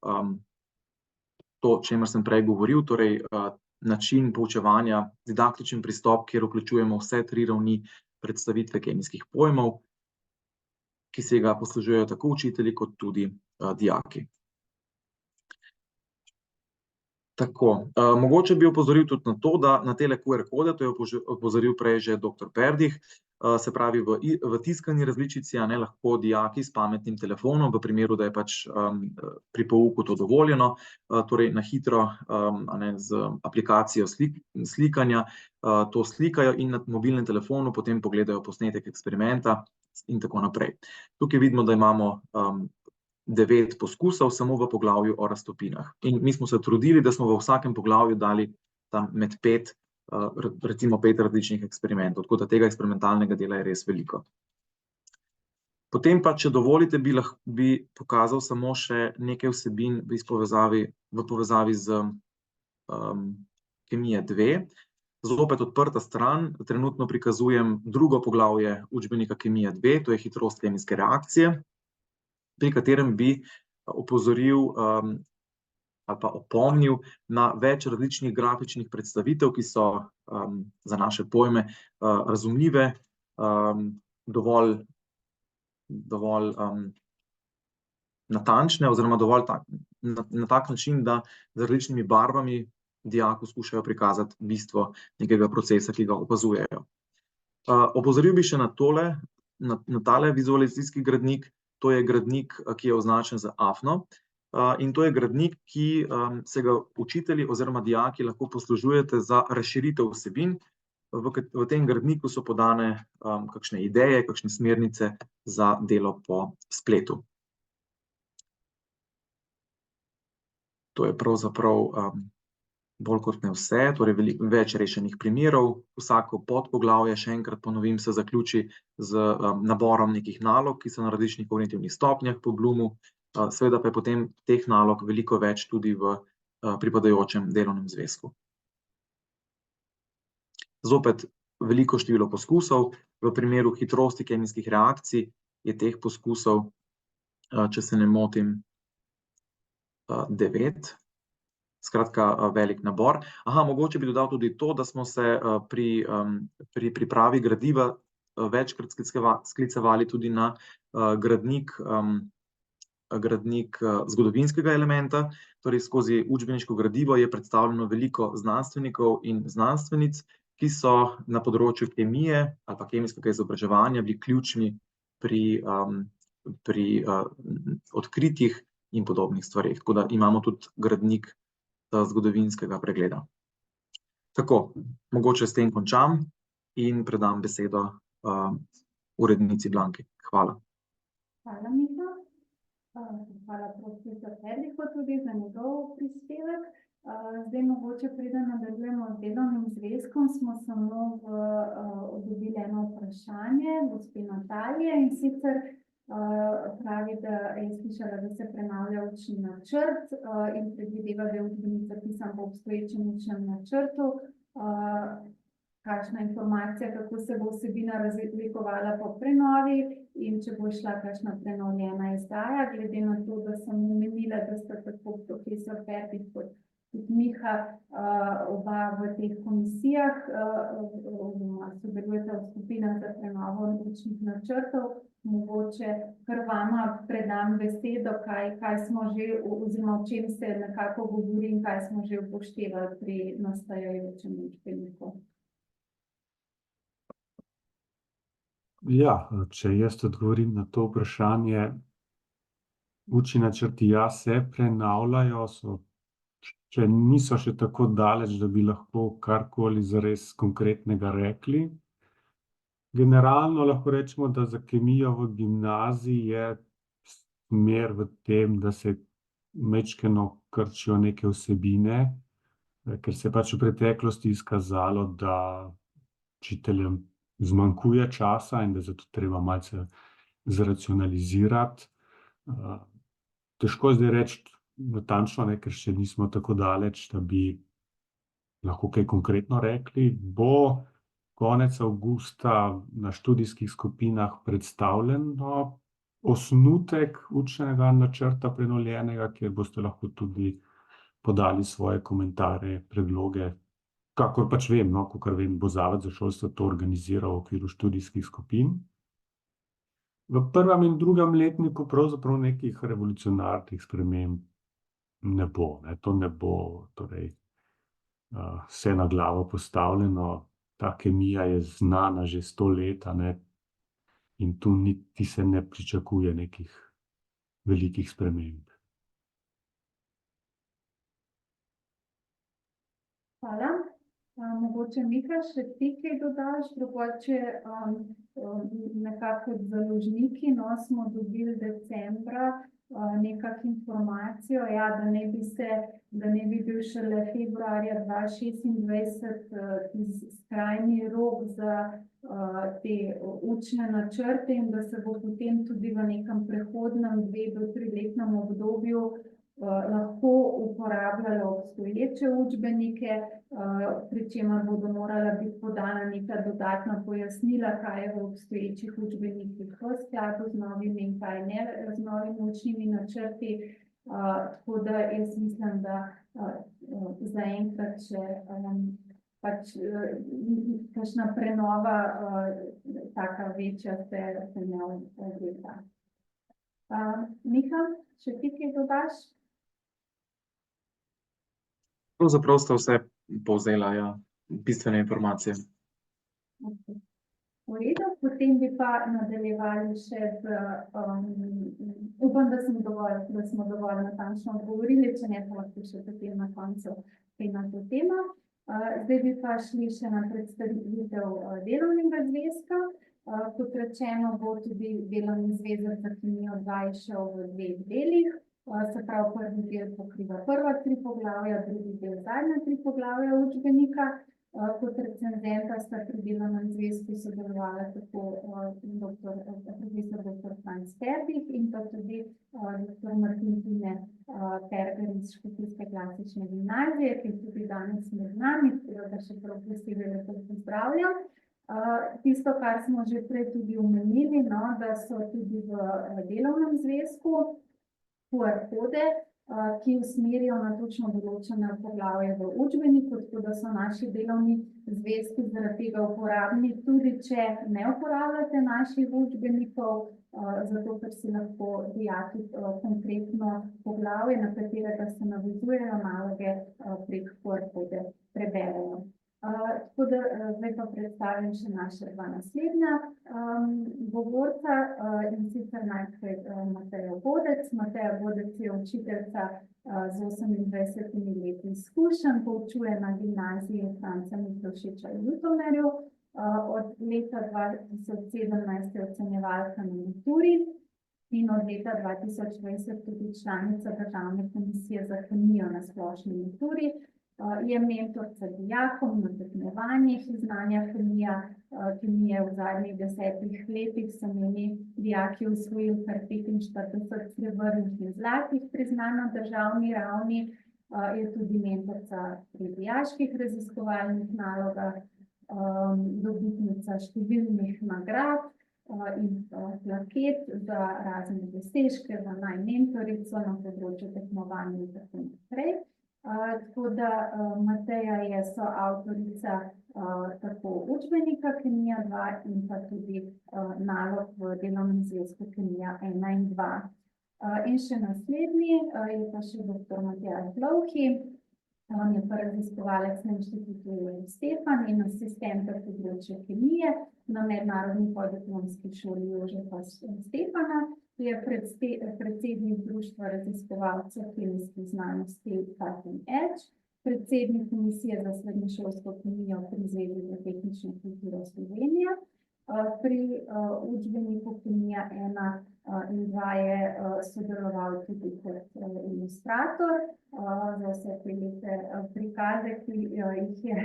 to, o čemer sem prej govoril, torej način poučevanja, didaktičen pristop, kjer vključujemo vse 3 ravni predstavitve kemijskih pojmov, ki se ga poslužujejo tako učitelji kot tudi dijaki. Tako, mogoče bi opozoril tudi na to, da na tele QR kode, to je opozoril prej že dr. Perdih, se pravi v tiskani različici lahko dijaki s pametnim telefonom, v primeru, da je pač pri pouku to dovoljeno, torej na hitro z aplikacijo slikanja to slikajo in na mobilnem telefonu potem pogledajo posnetek eksperimenta in tako naprej. Tukaj vidimo, da imamo 9 poskusov samo v poglavju o raztopinah. In mi smo se trudili, da smo v vsakem poglavju dali tam med 5, recimo 5 različnih eksperimentov, tako da tega eksperimentalnega dela je res veliko. Potem pa, če dovolite, bi pokazal samo še nekaj vsebin v povezavi z kemije 2. Zopet odprta stran, trenutno prikazujem drugo poglavje učbenika kemija 2, to je hitrost kemijske reakcije, pri katerem bi opozoril ali pa opomnil na več različnih grafičnih predstavitev, ki so za naše pojme razumljive, dovolj natančne oziroma dovolj na tak način, da z različnimi barvami dijaku skušajo prikazati bistvo nekega procesa, ki ga opazujejo. Opozoril bi še na tale vizualizacijski gradnik. To je gradnik, ki je označen za AFNO, in to je gradnik, ki se ga učitelji oziroma dijaki lahko poslužujete za razširitev vsebin. V tem gradniku so podane kakšne ideje, kakšne smernice za delo po spletu. To je pravzaprav bolj kot ne vse, torej več rešenih primerov. Vsako podpoglavje, še enkrat ponovim, se zaključi z naborom nekih nalog, ki so na različnih kognitivnih stopnjah po Bloomu, seveda pa je potem teh nalog veliko več tudi v pripadajočem delovnem zvezku. Zopet veliko število poskusov, v primeru hitrosti kemijskih reakcij je teh poskusov, če se ne motim, 9. Skratka, velik nabor. Mogoče bi dodal tudi to, da smo se pri pripravi gradiva večkrat sklicevali tudi na gradnik zgodovinskega elementa, torej skozi učbeniško gradivo je predstavljeno veliko znanstvenikov in znanstvenic, ki so na področju kemije ali pa kemijskega izobraževanja bili ključni pri odkritjih in podobnih stvareh. Tako da imamo tudi gradnik zgodovinskega pregleda. Tako, mogoče s tem končam in predam besedo urednici Blanki. Hvala. Hvala, Miha. Hvala profesor Erlihu tudi za njegov prispevek. Zdaj mogoče preden nadaljujemo z delovnim zvezkom, smo samo dobili eno vprašanje gospe Natalije, in sicer pravi, da je slišala, da se prenavlja učni načrt in predvideva, da je učbenik zapisan po obstoječem učnem načrtu. Kakšna informacija, kako se bo vsebina razlikovala po prenovi in če bo šla kakšna prenovljena izdaja, glede na to, da sem omenila, da sta tako profesor Ferdi kot Miha oba v teh komisijah, sodelujeta v skupinah za prenovo učnih načrtov. Mogoče kar vama predam besedo, kaj smo že, oziroma o čem se nekako govori in kaj smo že upoštevali pri nastajajočem učbeniku. Ja, če jaz odgovorim na to vprašanje, učni načrti se prenavljajo, če niso še tako daleč, da bi lahko karkoli zares konkretnega rekli. Generalno lahko rečemo, da za kemijo v gimnaziji je smer v tem, da se majčkeno krčijo neke vsebine, ker se je pač v preteklosti izkazalo, da učiteljem zmanjkuje časa in da je zato treba malce zracionalizirati. Težko zdaj reči natančno, ker še nismo tako daleč, da bi lahko kaj konkretno rekli. Bo konec avgusta na študijskih skupinah predstavljen osnutek učnega načrta prenovljenega, kjer boste lahko tudi podali svoje komentarje, predloge. Kakor pač vem, kakor vem, bo Zavod za šolstvo to organiziral v okviru študijskih skupin. V prvem in drugem letniku pravzaprav nekih revolucionarnih sprememb ne bo. To ne bo torej vse na glavo postavljeno. Ta kemija je znana že 100 let, in tu niti se ne pričakuje nekih velikih sprememb. Hvala. Mogoče Miha še ti kaj dodaš, drugače nekako z založniki smo dobili decembra nekako informacijo, da ne bi bil šele februarja 2026 skrajni rok za te učne načrte in da se bo potem tudi v nekem prehodnem 2 do 3-letnem obdobju lahko uporabljalo obstoječe učbenike, pri čemer bodo morala biti podana neka dodatna pojasnila, kaj je v obstoječih učbenikih v skladu z novimi in kaj ne z novimi učnimi načrti. Tako da jaz mislim, da zaenkrat še pač kakšna prenova, taka večja se ne obeta. Miha, še ti kaj dodaš? Pravzaprav sta vse povzela, bistvene informacije. V redu, potem bi pa nadaljevali še z, upam, da smo dovolj natančno odgovorili, če ne, pa lahko še potem na koncu kaj na to temo. Zdaj bi pa šli še na predstavitev delovnega zvezka. Kot rečeno, bo tudi delovni zvezek za kemijo 2 šel v 2 delih. Se pravi, prvi del pokriva prva 3 poglavja, drugi del zadnja 3 poglavja učbenika. Kot recenzenta sta pri delovnem zvezku sodelovala tako profesor dr. Franc Ferdi in pa tudi dr. Martin Tine Perger iz Škofijske klasične gimnazije, ki je tudi danes med nami, da še prav posebej lepo pozdravljam. Tisto, kar smo že prej tudi omenili, da so tudi v delovnem zvezku QR-kode, ki usmerijo na točno določene poglavje v učbeniku, tako da so naši delovni zvezki zaradi tega uporabni, tudi če ne uporabljate naših učbenikov, zato ker si lahko dijaki konkretno poglavje, na katerega se navezujejo naloge, prek QR-kode preberejo. Tako da zdaj pa predstavim še naša 2 naslednja govorca, in sicer najprej Mateja Vodec. Mateja Vodec je učiteljica z 28 leti izkušenj, poučuje na gimnaziji Franca Miklošiča v Ljutomeru. Od leta 2017 je ocenjevalka na maturi in od leta 2020 tudi članica Državne komisije za kemijo na splošni maturi. Je mentorica dijakom na tekmovanjih iz znanja kemije. V zadnjih 10 letih so njeni dijaki osvojili kar 45 srebrnih in zlatih priznanj na državni ravni. Je tudi mentorica pri dijaških raziskovalnih nalogah, dobitnica številnih nagrad in plaket za razne dosežke, za naj-mentorico na področju tekmovanja in tako naprej. Tako da Mateja je soavtorica tako učbenika Kemija 2 in pa tudi nalog v delovnem zvezku Kemija 1 in 2. In še naslednji je pa še dr. Matjaž Lovhi. On je pa raziskovalec na Inštitutu Jožef Stefan in asistent na področju kemije na Mednarodni podiplomski šoli Jožefa Stefana. Je predsednik Društva raziskovalcev kemijskih znanosti Cutting Edge, predsednik Komisije za srednješolsko kemijo pri Zvezi za tehnično kulturo Slovenije. Pri učbeniku Kemija 1 in 2 je sodeloval tudi kot ilustrator za vse te lepe prikaze, ki jih je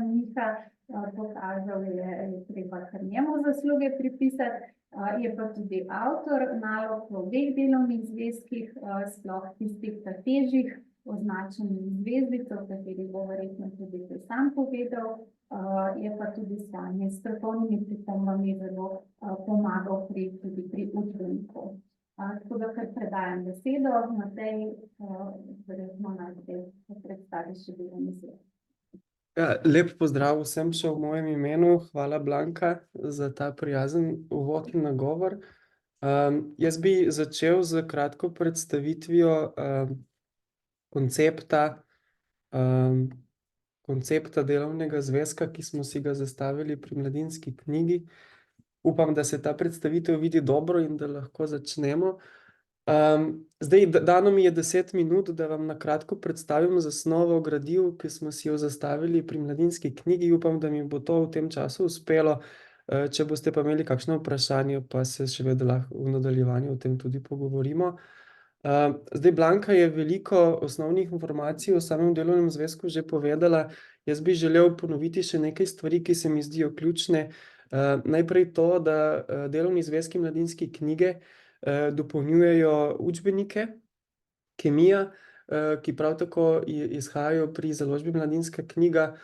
Miha pokazal, je treba kar njemu zasluge pripisati. Je pa tudi avtor nalog v obeh delovnih zvezkih, sploh tistih težjih, označenih zvezdico, o kateri bo verjetno tudi sam povedal. Je pa tudi s strokovnimi pripombami zelo pomagal tudi pri učbeniku. Tako da kar predajam besedo, Matej, verjetno najprej predstaviš še delovni zvezek. Lep pozdrav vsem še v mojem imenu. Hvala, Blanka, za ta prijazen uvod in nagovor. Jaz bi začel z kratko predstavitvijo koncepta delovnega zvezka, ki smo si ga zastavili pri Mladinski knjigi. Upam, da se ta predstavitev vidi dobro in da lahko začnemo. Zdaj, dano mi je 10 minut, da vam na kratko predstavim zasnovo gradiv, ki smo si jo zastavili pri Mladinski knjigi. Upam, da mi bo to v tem času uspelo. Če boste pa imeli kakšno vprašanje, pa se še vedno lahko v nadaljevanju o tem tudi pogovorimo. Zdaj, Blanka je veliko osnovnih informacij o samem delovnem zvezku že povedala. Jaz bi želel ponoviti še nekaj stvari, ki se mi zdijo ključne. Najprej to, da delovni zvezki Mladinske knjige dopolnjujejo učbenike kemija, ki prav tako izhajajo pri založbi Mladinska knjiga,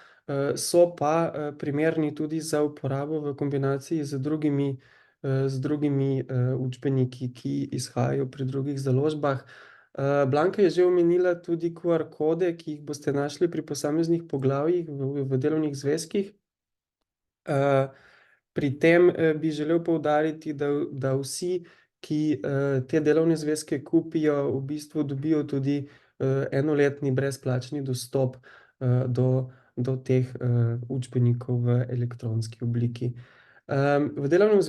so pa primerni tudi za uporabo v kombinaciji z drugimi učbeniki, ki izhajajo pri drugih založbah. Blanka je že omenila tudi QR kode, ki jih boste našli pri posameznih poglavjih v delovnih zvezkih. Pri tem bi želel poudariti, da vsi, ki te delovne zvezke kupijo, v bistvu dobijo tudi enoletni brezplačni dostop do teh učbenikov v elektronski obliki. V delovnem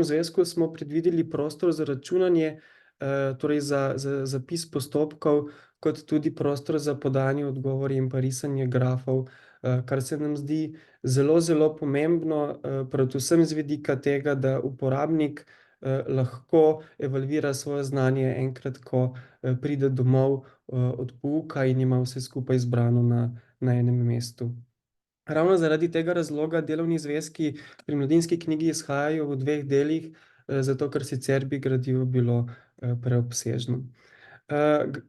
zvezku smo predvideli prostor za računanje, torej za zapis postopkov, kot tudi prostor za podajanje odgovorov in pa risanje grafov, kar se nam zdi zelo, zelo pomembno, predvsem z vidika tega, da uporabnik lahko evalvira svoje znanje enkrat, ko pride domov od pouka in ima vse skupaj zbrano na enem mestu. Ravno zaradi tega razloga delovni zvezki pri Mladinski knjigi izhajajo v 2 delih, zato ker sicer bi gradivo bilo preobsežno.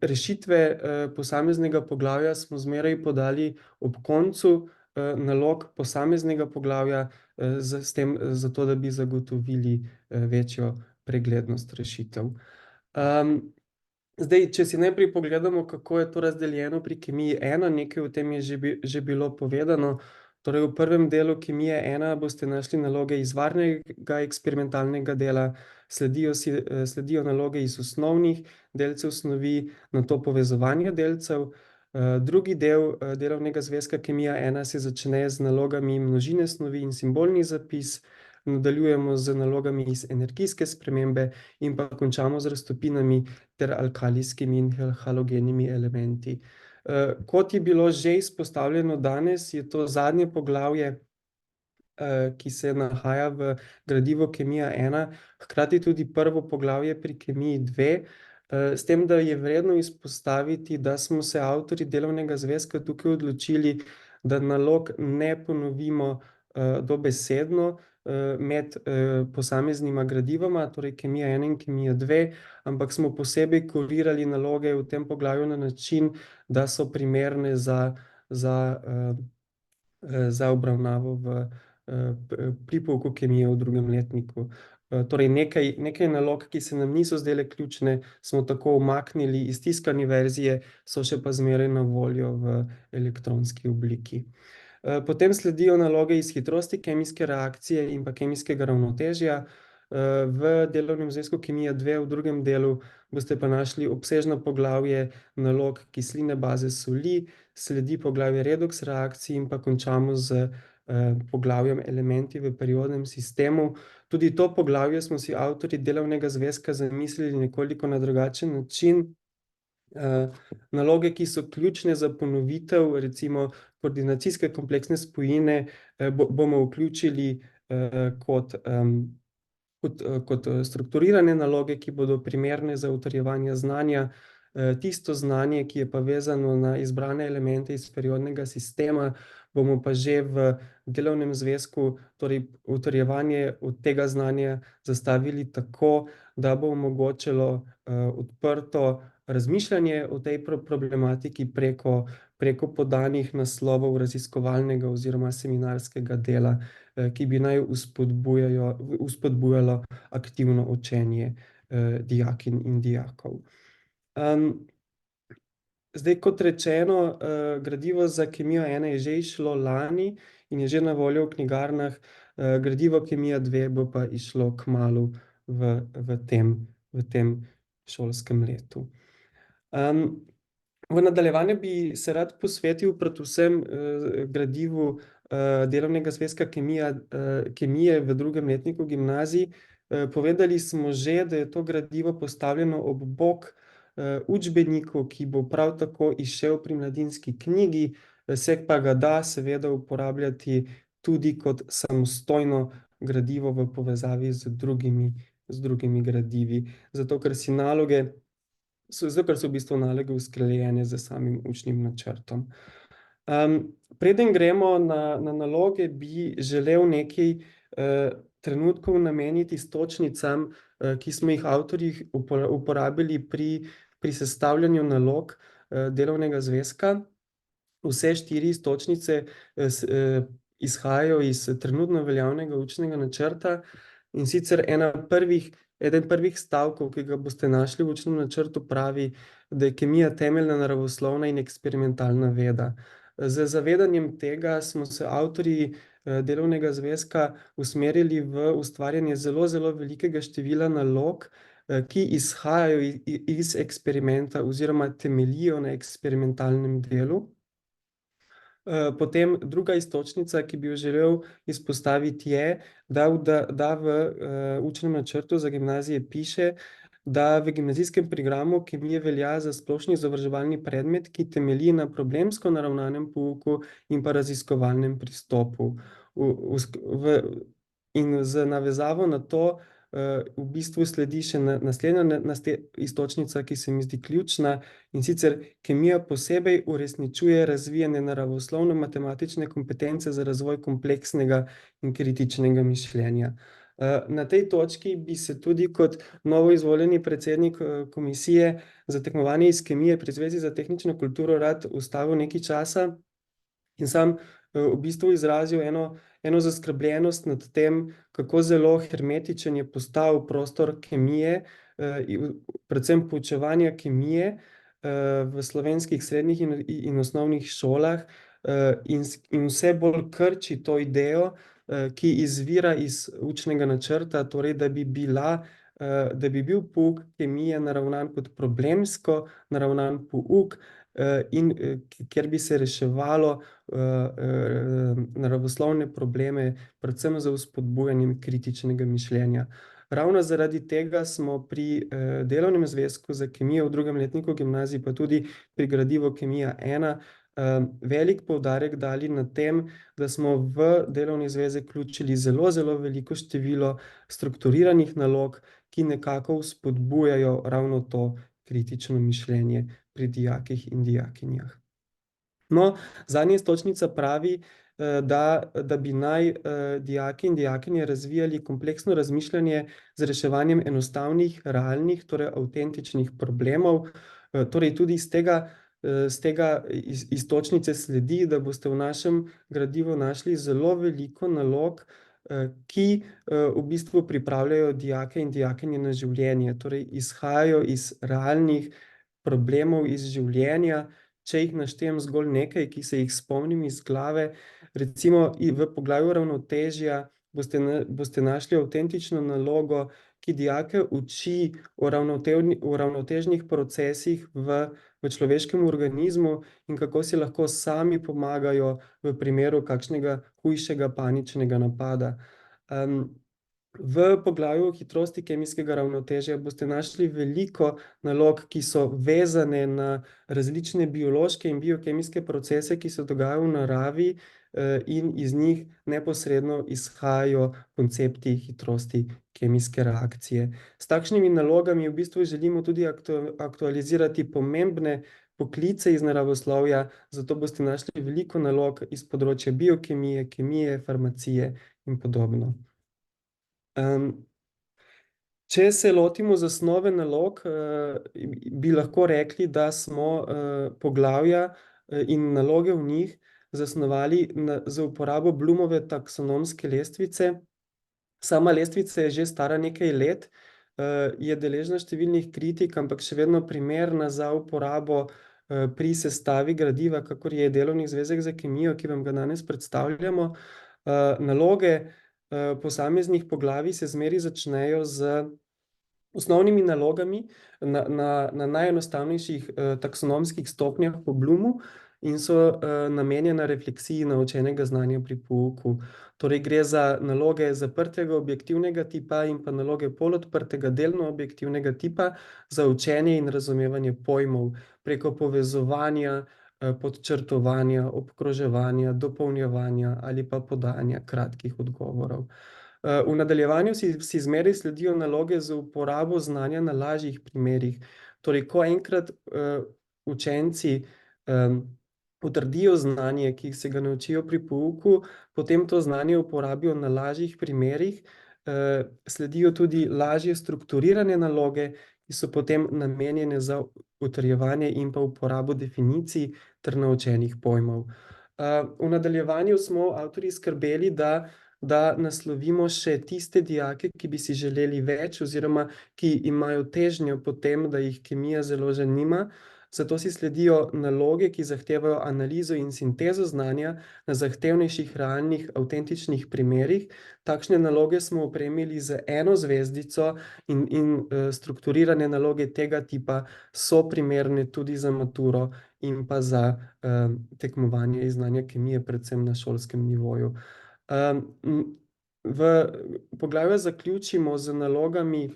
Rešitve posameznega poglavja smo zmeraj podali ob koncu nalog posameznega poglavja, s tem, zato da bi zagotovili večjo preglednost rešitev. Zdaj, če si najprej pogledamo, kako je to razdeljeno pri Kemiji 1, nekaj o tem je že bilo povedano. Torej, v prvem delu Kemije 1 boste našli naloge iz varnega eksperimentalnega dela, sledijo naloge iz osnovnih delcev snovi, nato povezovanje delcev. Drugi del delovnega zvezka Kemija 1 se začne z nalogami množine snovi in simbolni zapis, nadaljujemo z nalogami iz energijske spremembe in pa končamo z raztopinami ter alkalijskimi in halogenimi elementi. Kot je bilo že izpostavljeno danes, je to zadnje poglavje ki se nahaja v gradivu Kemija 1, hkrati tudi prvo poglavje pri Kemiji 2, s tem, da je vredno izpostaviti, da smo se avtorji delovnega zvezka tukaj odločili, da nalog ne ponovimo dobesedno med posameznima gradivoma, torej Kemija 1 in Kemija 2, ampak smo posebej kurirali naloge v tem poglavju na način, da so primerne za obravnavo pri pouku kemije v drugem letniku. Torej nekaj nalog, ki se nam niso zdele ključne, smo tako umaknili iz tiskane verzije, so še pa zmeraj na voljo v elektronski obliki. Potem sledijo naloge iz hitrosti kemijske reakcije in pa kemijskega ravnotežja. V delovnem zvezku Kemija 2 v drugem delu boste pa našli obsežno poglavje nalog kisline baze soli, sledi poglavje redoks reakcij in pa končamo z poglavjem elementi v periodnem sistemu. Tudi to poglavje smo si avtorji delovnega zvezka zamislili nekoliko na drugačen način. Naloge, ki so ključne za ponovitev, recimo koordinacijske kompleksne spojine, bomo vključili kot strukturirane naloge, ki bodo primerne za utrjevanje znanja. Tisto znanje, ki je pa vezano na izbrane elemente iz periodnega sistema, bomo pa že v delovnem zvezku, torej utrjevanje od tega znanja zastavili tako, da bo omogočilo odprto razmišljanje o tej problematiki preko podanih naslovov raziskovalnega oziroma seminarskega dela, ki bi naj vzpodbujalo aktivno učenje dijakinj in dijakov. Zdaj, kot rečeno, gradivo za Kemijo 1 je že izšlo lani in je že na voljo v knjigarnah, gradivo Kemija 2 bo pa izšlo kmalu v tem šolskem letu. V nadaljevanju bi se rad posvetil predvsem gradivu delovnega zvezka kemije v drugem letniku gimnazij. Povedali smo že, da je to gradivo postavljeno ob bok učbeniku, ki bo prav tako izšel pri Mladinski knjigi, se pa ga da seveda uporabljati tudi kot samostojno gradivo v povezavi z drugimi gradivi, zato ker so v bistvu naloge usklajene z samim učnim načrtom. Preden gremo na naloge, bi želel nekaj trenutkov nameniti iztočnicam, ki smo jih avtorji uporabili pri sestavljanju nalog delovnega zvezka. Vse 4 iztočnice izhajajo iz trenutno veljavnega učnega načrta, in sicer eden prvih stavkov, ki ga boste našli v učnem načrtu, pravi, da je kemija temeljna naravoslovna in eksperimentalna veda. Z zavedanjem tega smo se avtorji delovnega zvezka usmerili v ustvarjanje zelo, zelo velikega števila nalog, ki izhajajo iz eksperimenta oziroma temeljijo na eksperimentalnem delu. Potem druga iztočnica, ki bi jo želel izpostaviti, je, da v učnem načrtu za gimnazije piše, da v gimnazijskem programu kemije velja za splošni izobraževalni predmet, ki temelji na problemsko naravnanem pouku in pa raziskovalnem pristopu. In z navezavo na to v bistvu sledi še naslednja iztočnica, ki se mi zdi ključna, in sicer kemija posebej uresničuje razvijanje naravoslovno-matematične kompetence za razvoj kompleksnega in kritičnega mišljenja. Na tej točki bi se tudi kot novoizvoljeni predsednik Komisije za tekmovanje iz kemije pri Zvezi za tehnično kulturo rad ustavil nekaj časa in sam v bistvu izrazil eno zaskrbljenost nad tem, kako zelo hermetičen je postal prostor kemije, predvsem poučevanja kemije v slovenskih srednjih in osnovnih šolah, in vse bolj krči to idejo, ki izvira iz učnega načrta, torej da bi bil pouk kemije naravnan kot problemsko naravnan pouk, in kjer bi se reševalo naravoslovne probleme, predvsem z vzpodbujanjem kritičnega mišljenja. Ravno zaradi tega smo pri delovnem zvezku za kemijo v drugem letniku gimnazij, pa tudi pri gradivu Kemija 1, velik poudarek dali na tem, da smo v delovni zvezek vključili zelo, zelo veliko število strukturiranih nalog, ki nekako vzpodbujajo ravno to kritično mišljenje pri dijakih in dijakinjah. No, zadnja iztočnica pravi, da bi naj dijaki in dijakinje razvijali kompleksno razmišljanje z reševanjem enostavnih, realnih, torej avtentičnih problemov. Torej tudi iz tega iztočnice sledi, da boste v našem gradivu našli zelo veliko nalog, ki v bistvu pripravljajo dijake in dijakinje na življenje, torej izhajajo iz realnih problemov iz življenja. Če jih naštejem zgolj nekaj, ki se jih spomnim iz glave, recimo v poglavju ravnotežja boste našli avtentično nalogo, ki dijake uči o ravnotežnih procesih v človeškem organizmu in kako si lahko sami pomagajo v primeru kakšnega hujšega paničnega napada. V poglavju o hitrosti kemijskega ravnotežja boste našli veliko nalog, ki so vezane na različne biološke in biokemijske procese, ki se dogajajo v naravi, in iz njih neposredno izhajajo koncepti hitrosti kemijske reakcije. S takšnimi nalogami v bistvu želimo tudi aktualizirati pomembne poklice iz naravoslovja, zato boste našli veliko nalog iz področja biokemije, kemije, farmacije in podobno. Če se lotimo zasnove nalog, bi lahko rekli, da smo poglavja in naloge v njih zasnovali z uporabo Bloomove taksonomske lestvice. Sama lestvica je že stara nekaj let, je deležna številnih kritik, ampak še vedno primerna za uporabo pri sestavi gradiva, kakor je delovni zvezek za kemijo, ki vam ga danes predstavljamo. Naloge posameznih poglavij se zmeraj začnejo z osnovnimi nalogami na najenostavnejših taksonomskih stopnjah po Bloomu in so namenjena refleksiji naučenega znanja pri pouku. Torej gre za naloge zaprtega objektivnega tipa in pa naloge polodprtega delno objektivnega tipa za učenje in razumevanje pojmov preko povezovanja, podčrtovanja, obkroževanja, dopolnjevanja ali pa podajanja kratkih odgovorov. V nadaljevanju si zmeraj sledijo naloge z uporabo znanja na lažjih primerih. Torej, ko enkrat učenci potrdijo znanje, ki se ga naučijo pri pouku, potem to znanje uporabijo na lažjih primerih, sledijo tudi lažje strukturirane naloge, ki so potem namenjene za utrjevanje in pa uporabo definicij ter naučenih pojmov. V nadaljevanju smo avtorji skrbeli, da naslovimo še tiste dijake, ki bi si želeli več oziroma ki imajo težnjo po tem, da jih kemija zelo zanima. Zato si sledijo naloge, ki zahtevajo analizo in sintezo znanja na zahtevnejših, realnih, avtentičnih primerih. Takšne naloge smo opremili z 1 zvezdico in strukturirane naloge tega tipa so primerne tudi za maturo in pa za tekmovanje iz znanja kemije, predvsem na šolskem nivoju. V poglavju zaključimo z nalogami,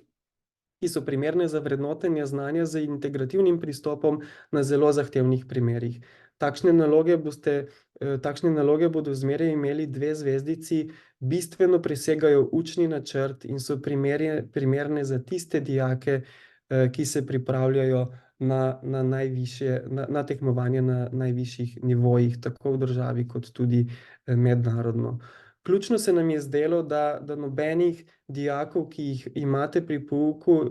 ki so primerne za vrednotenje znanja z integrativnim pristopom na zelo zahtevnih primerih. Takšne naloge bodo zmeraj imeli 2 zvezdici, bistveno presegajo učni načrt in so primerne za tiste dijake, ki se pripravljajo na tekmovanje na najvišjih nivojih, tako v državi kot tudi mednarodno. Ključno se nam je zdelo, da nobenih dijakov, ki jih imate pri pouku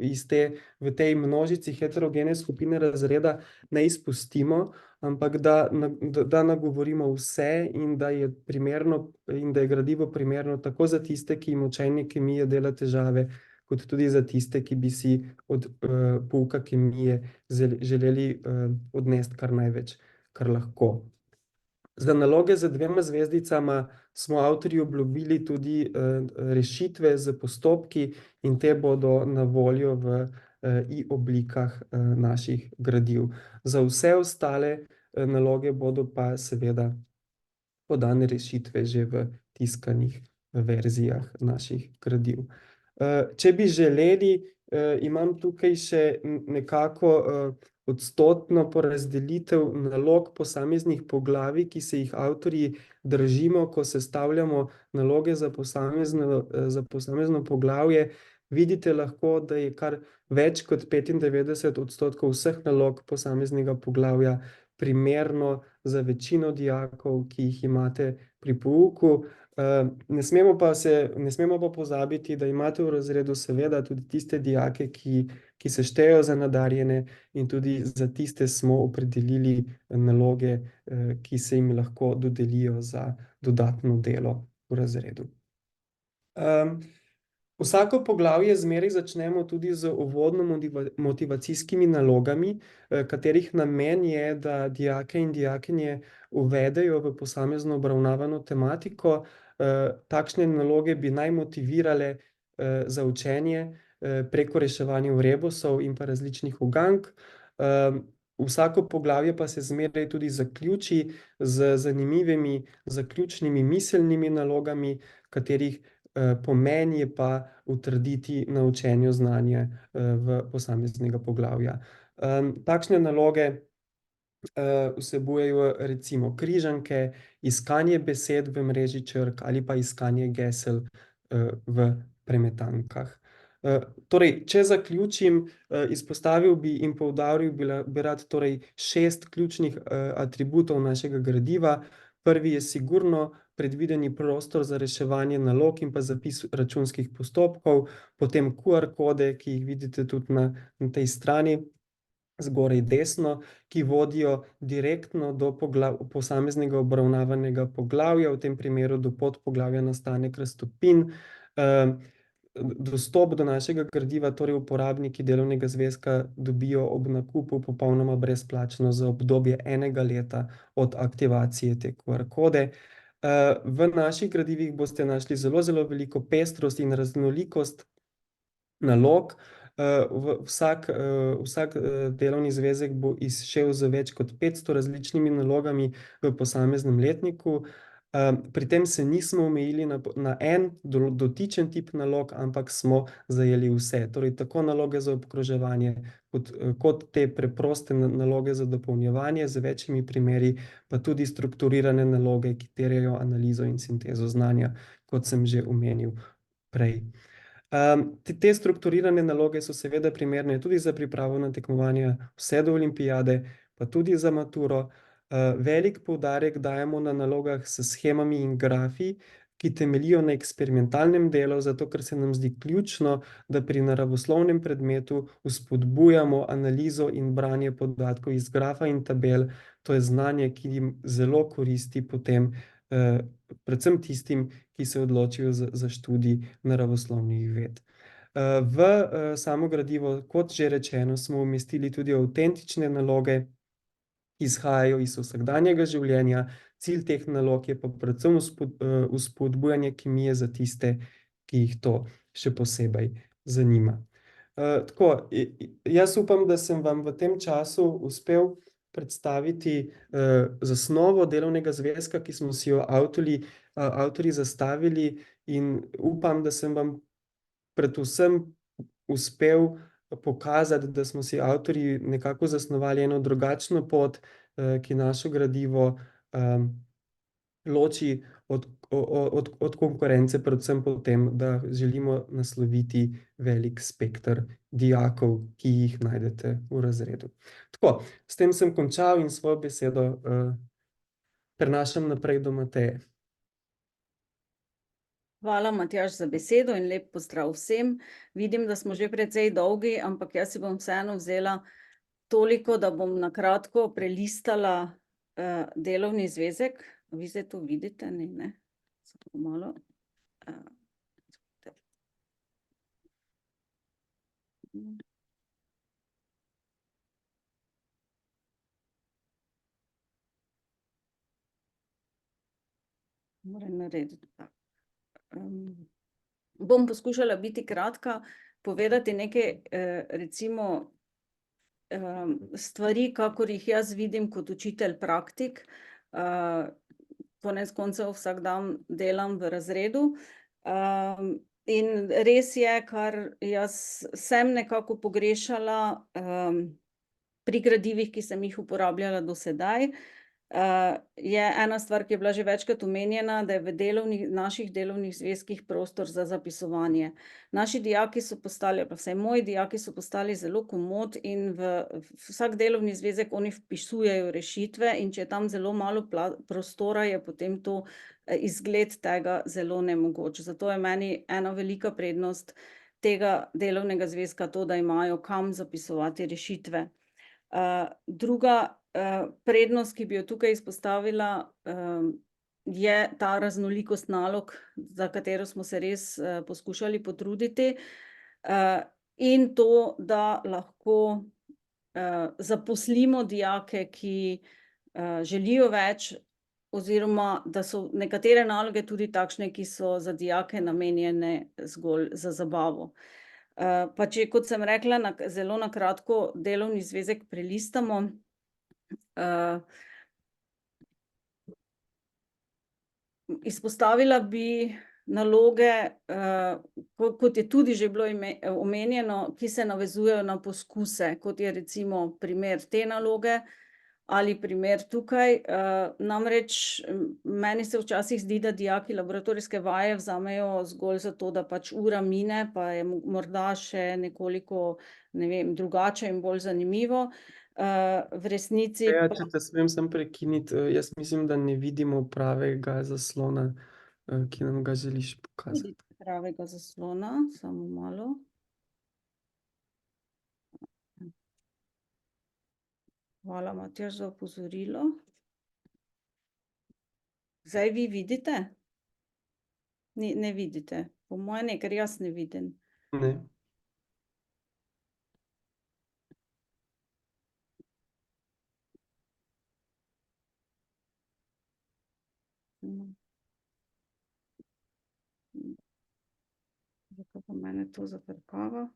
v tej množici heterogene skupine razreda, ne izpustimo, ampak da nagovorimo vse in da je gradivo primerno tako za tiste, ki jim učenje kemije dela težave, kot tudi za tiste, ki bi si od pouka kemije želeli odnesti kar največ, kar lahko. Za naloge z 2 zvezdicama smo avtorji obljubili tudi rešitve z postopki in te bodo na voljo v e-oblikah naših gradiv. Za vse ostale naloge bodo pa seveda podane rešitve že v tiskanih verzijah naših gradiv. Če bi želeli, imam tukaj še nekako odstotno porazdelitev nalog posameznih poglavij, ki se jih avtorji držimo, ko sestavljamo naloge za posamezno poglavje, vidite lahko, da je kar več kot 95% vseh nalog posameznega poglavja primerno za večino dijakov, ki jih imate pri pouku. Ne smemo pa pozabiti, da imate v razredu seveda tudi tiste dijake, ki se štejejo za nadarjene, in tudi za tiste smo opredelili naloge, ki se jim lahko dodelijo za dodatno delo v razredu. Vsako poglavje zmeraj začnemo tudi z uvodno motivacijskimi nalogami, katerih namen je, da dijake in dijakinje uvedejo v posamezno obravnavano tematiko. Takšne naloge bi naj motivirale za učenje preko reševanja rebusov in pa različnih ugank. Vsako poglavje pa se zmeraj tudi zaključi z zanimivimi zaključnimi miselnimi nalogami, katerih pomen je pa utrditi na učenju znanja v posameznega poglavja. Takšne naloge vsebujejo recimo križanke, iskanje besed v mreži črk ali pa iskanje gesel v premetankah. Torej, če zaključim, izpostavil bi in poudaril bi rad torej 6 ključnih atributov našega gradiva. Prvi je sigurno predvideni prostor za reševanje nalog in pa zapis računskih postopkov, potem QR kode, ki jih vidite tudi na tej strani, zgoraj desno, ki vodijo direktno do posameznega obravnavanega poglavja, v tem primeru do podpoglavja nastanek raztopin. Dostop do našega gradiva torej uporabniki delovnega zvezka dobijo ob nakupu popolnoma brezplačno za obdobje 1 leta od aktivacije te QR kode. V naših gradivih boste našli zelo veliko pestrost in raznolikost nalog. Vsak delovni zvezek bo izšel z več kot 500 različnimi nalogami v posameznem letniku. Pri tem se nismo omejili na en dotičen tip nalog, ampak smo zajeli vse. Torej tako naloge za obkroževanje kot te preproste naloge za dopolnjevanje z večjimi primeri, pa tudi strukturirane naloge, ki terjajo analizo in sintezo znanja, kot sem že omenil prej. Te strukturirane naloge so seveda primerne tudi za pripravo na tekmovanja vse do olimpijade, pa tudi za maturo. Velik poudarek dajemo na nalogah s shemami in grafi, ki temeljijo na eksperimentalnem delu, zato ker se nam zdi ključno, da pri naravoslovnem predmetu vzpodbujamo analizo in branje podatkov iz grafa in tabel. To je znanje, ki jim zelo koristi potem, predvsem tistim, ki se odločijo za študij naravoslovnih ved. V samo gradivo, kot že rečeno, smo umestili tudi avtentične naloge, ki izhajajo iz vsakdanjega življenja. Cilj teh nalog je pa predvsem vzpodbujanje kemije za tiste, ki jih to še posebej zanima. Tako, jaz upam, da sem vam v tem času uspel predstaviti zasnovo delovnega zvezka, ki smo si jo avtorji zastavili, in upam, da sem vam predvsem uspel pokazati, da smo si avtorji nekako zasnovali eno drugačno pot, ki našo gradivo loči od konkurence, predvsem po tem, da želimo nasloviti velik spekter dijakov, ki jih najdete v razredu. Tako, s tem sem končal in svojo besedo prenašam naprej do Mateje. Hvala, Matjaž, za besedo in lep pozdrav vsem. Vidim, da smo že precej dolgi, ampak jaz si bom vseeno vzela toliko, da bom na kratko prelistala delovni zvezek. Vi zdaj to vidite, ne? Samo malo. Moram narediti tako. Bom poskušala biti kratka, povedati nekaj recimo stvari, kakor jih jaz vidim kot učitelj praktik. Konec koncev vsak dan delam v razredu. In res je, kar jaz sem nekako pogrešala pri gradivih, ki sem jih uporabljala do sedaj. Je ena stvar, ki je bila že večkrat omenjena, da je v naših delovnih zvezkih prostor za zapisovanje. Naši dijaki so postali, pa vsaj moji dijaki so postali zelo komot in v vsak delovni zvezek oni vpisujejo rešitve, in če je tam zelo malo prostora, je potem to izgled tega zelo nemogoč. Zato je meni ena velika prednost tega delovnega zvezka to, da imajo kam zapisovati rešitve. Druga prednost, ki bi jo tukaj izpostavila, je ta raznolikost nalog, za katero smo se res poskušali potruditi, in to, da lahko zaposlimo dijake, ki želijo več, oziroma da so nekatere naloge tudi takšne, ki so za dijake namenjene zgolj za zabavo. Pa če, kot sem rekla, zelo na kratko delovni zvezek prelistamo, izpostavila bi naloge, kot je tudi že bilo omenjeno, ki se navezujejo na poskuse, kot je recimo primer te naloge ali primer tukaj. Namreč meni se včasih zdi, da dijaki laboratorijske vaje vzamejo zgolj zato, da pač ura mine, pa je morda še nekoliko, ne vem, drugače in bolj zanimivo. V resnici Ja, če te smem samo prekiniti, jaz mislim, da ne vidimo pravega zaslona, ki nam ga želiš pokazati. pravega zaslona, samo malo. Hvala, Matjaž, za opozorilo. Zdaj vi vidite? Ne vidite. Po moje ne, ker jaz ne vidim. Ne. Zakaj pa mene to zafrkava?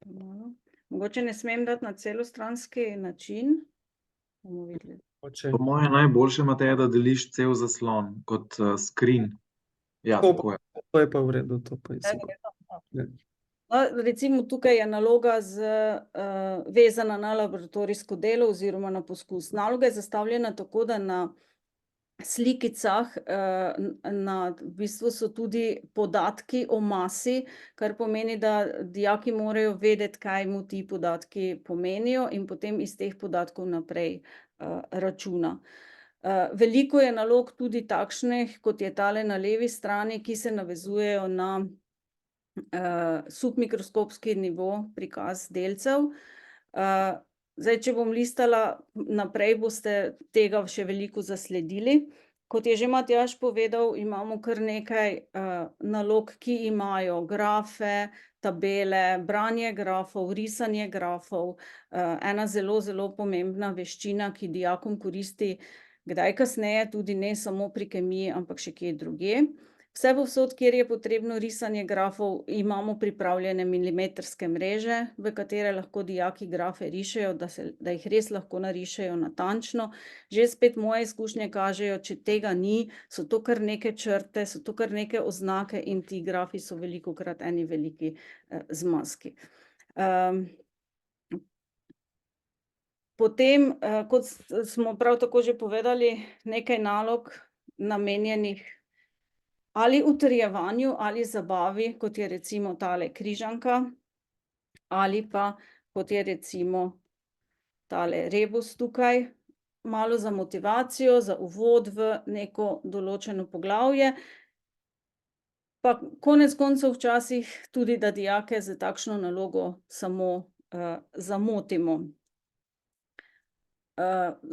Malo. Mogoče ne smem dati na celostranski način. Bomo videli. Oče. Po moje najboljše, Mateja, da deliš cel zaslon kot screen. Ja, To tako je. To je pa v redu, to pa je super. Ja. No, recimo tukaj je naloga vezana na laboratorijsko delo oziroma na poskus. Naloga je zastavljena tako, da na slikicah v bistvu so tudi podatki o masi, kar pomeni, da dijaki morajo vedeti, kaj mu ti podatki pomenijo, in potem iz teh podatkov naprej računa. Veliko je nalog tudi takšnih, kot je tale na levi strani, ki se navezujejo na submikroskopski nivo prikaz delcev. Zdaj, če bom listala naprej, boste tega še veliko zasledili. Kot je že Matjaž povedal, imamo kar nekaj nalog, ki imajo grafe, tabele, branje grafov, risanje grafov. Ena zelo, zelo pomembna veščina, ki dijakom koristi kdaj kasneje, tudi ne samo pri kemiji, ampak še kje drugje. Vsepovsod, kjer je potrebno risanje grafov, imamo pripravljene milimetrske mreže, v katere lahko dijaki grafe rišejo, da jih res lahko narišejo natančno. Že spet moje izkušnje kažejo, če tega ni, so to kar neke črte, so to kar neke oznake in ti grafi so velikokrat eni veliki zmazki. Potem, kot smo prav tako že povedali, nekaj nalog namenjenih ali utrjevanju ali zabavi, kot je recimo tale križanka, ali pa kot je recimo tale rebus tukaj, malo za motivacijo, za uvod v neko določeno poglavje, pa konec koncev včasih tudi, da dijake s takšno nalogo samo zamotimo.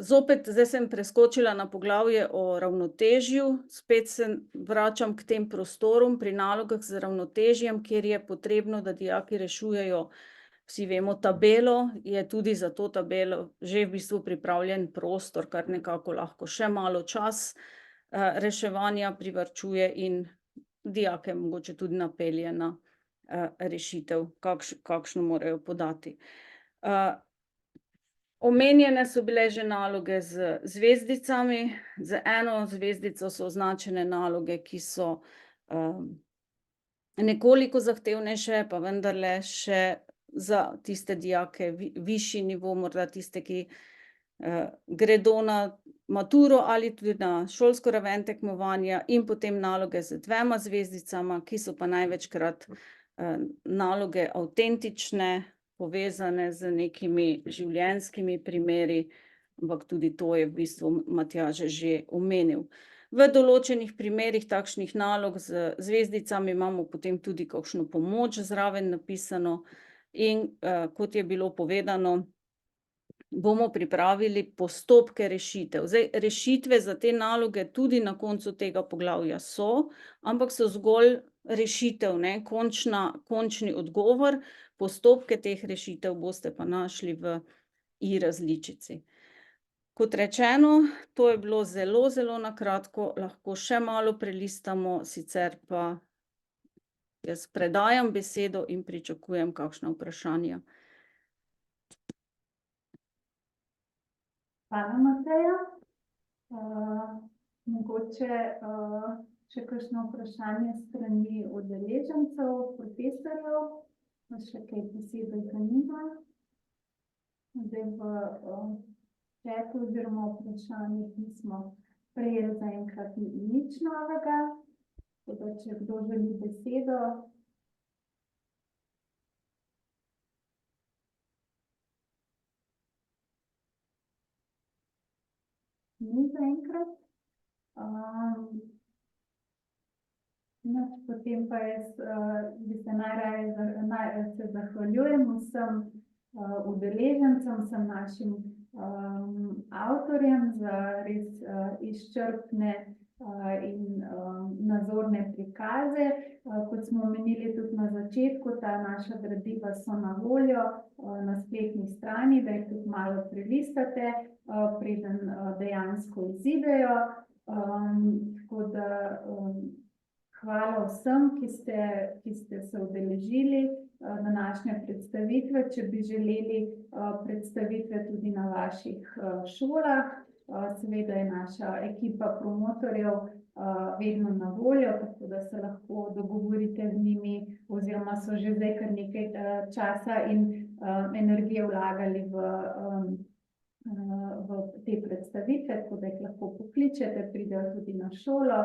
Zopet, zdaj sem preskočila na poglavje o ravnotežju, spet se vračam k tem prostorom pri nalogah z ravnotežjem, kjer je potrebno, da dijaki rešujejo, vsi vemo, tabelo, je tudi za to tabelo že v bistvu pripravljen prostor, kar nekako lahko še malo čas reševanja privarčuje in dijake mogoče tudi napelje na rešitev, kakšno morajo podati. Omenjene so bile že naloge z zvezdicami, z eno zvezdico so označene naloge, ki so nekoliko zahtevnejše, pa vendarle še za tiste dijake višji nivo, morda tiste, ki gredo na maturo ali tudi na šolsko raven tekmovanja, in potem naloge z 2 zvezdicama, ki so pa največkrat naloge avtentične, povezane z nekimi življenjskimi primeri, ampak tudi to je v bistvu Matjaž že omenil. V določenih primerih takšnih nalog z zvezdicami imamo potem tudi kakšno pomoč zraven napisano in kot je bilo povedano, bomo pripravili postopke rešitev. Zdaj, rešitve za te naloge tudi na koncu tega poglavja so, ampak so zgolj rešitev, ne, končni odgovor. Postopke teh rešitev boste pa našli v i-različici. Kot rečeno, to je bilo zelo, zelo na kratko, lahko še malo prelistamo, sicer pa jaz predajam besedo in pričakujem kakšna vprašanja. Hvala, Mateja. Mogoče še kakšno vprašanje s strani udeležencev, profesorjev, pa še kaj posebej zanima. Zdaj v čatu oziroma vprašanjih nismo prejeli zaenkrat nič novega, tako da če kdo želi besedo. Ni zaenkrat. Potem pa jaz bi se najraje se zahvaljujem vsem udeležencem, vsem našim avtorjem za res izčrpne in nazorne prikaze. Kot smo omenili tudi na začetku, ta naša gradiva so na voljo na spletni strani, da jih tudi malo prelistate, preden dejansko izidejo. Tako da hvala vsem, ki ste se udeležili današnje predstavitve. Če bi želeli predstavitve tudi na vaših šolah, seveda je naša ekipa promotorjev vedno na voljo, tako da se lahko dogovorite z njimi, oziroma so že zdaj kar nekaj časa in energije vlagali v te predstavitve, tako da jih lahko pokličete, pridejo tudi na šolo.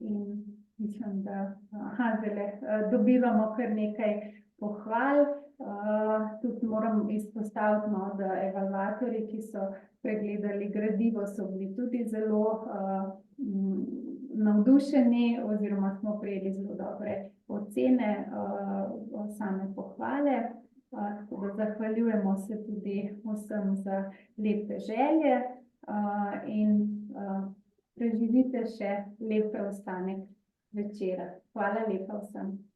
In mislim, da dobivamo kar nekaj pohval. Tudi moram izpostaviti, da evalvatorji, ki so pregledali gradivo, so bili tudi zelo navdušeni, oziroma smo prejeli zelo dobre ocene, same pohvale. Tako da zahvaljujemo se tudi vsem za lepe želje in preživite še lep preostanek večera. Hvala lepa vsem.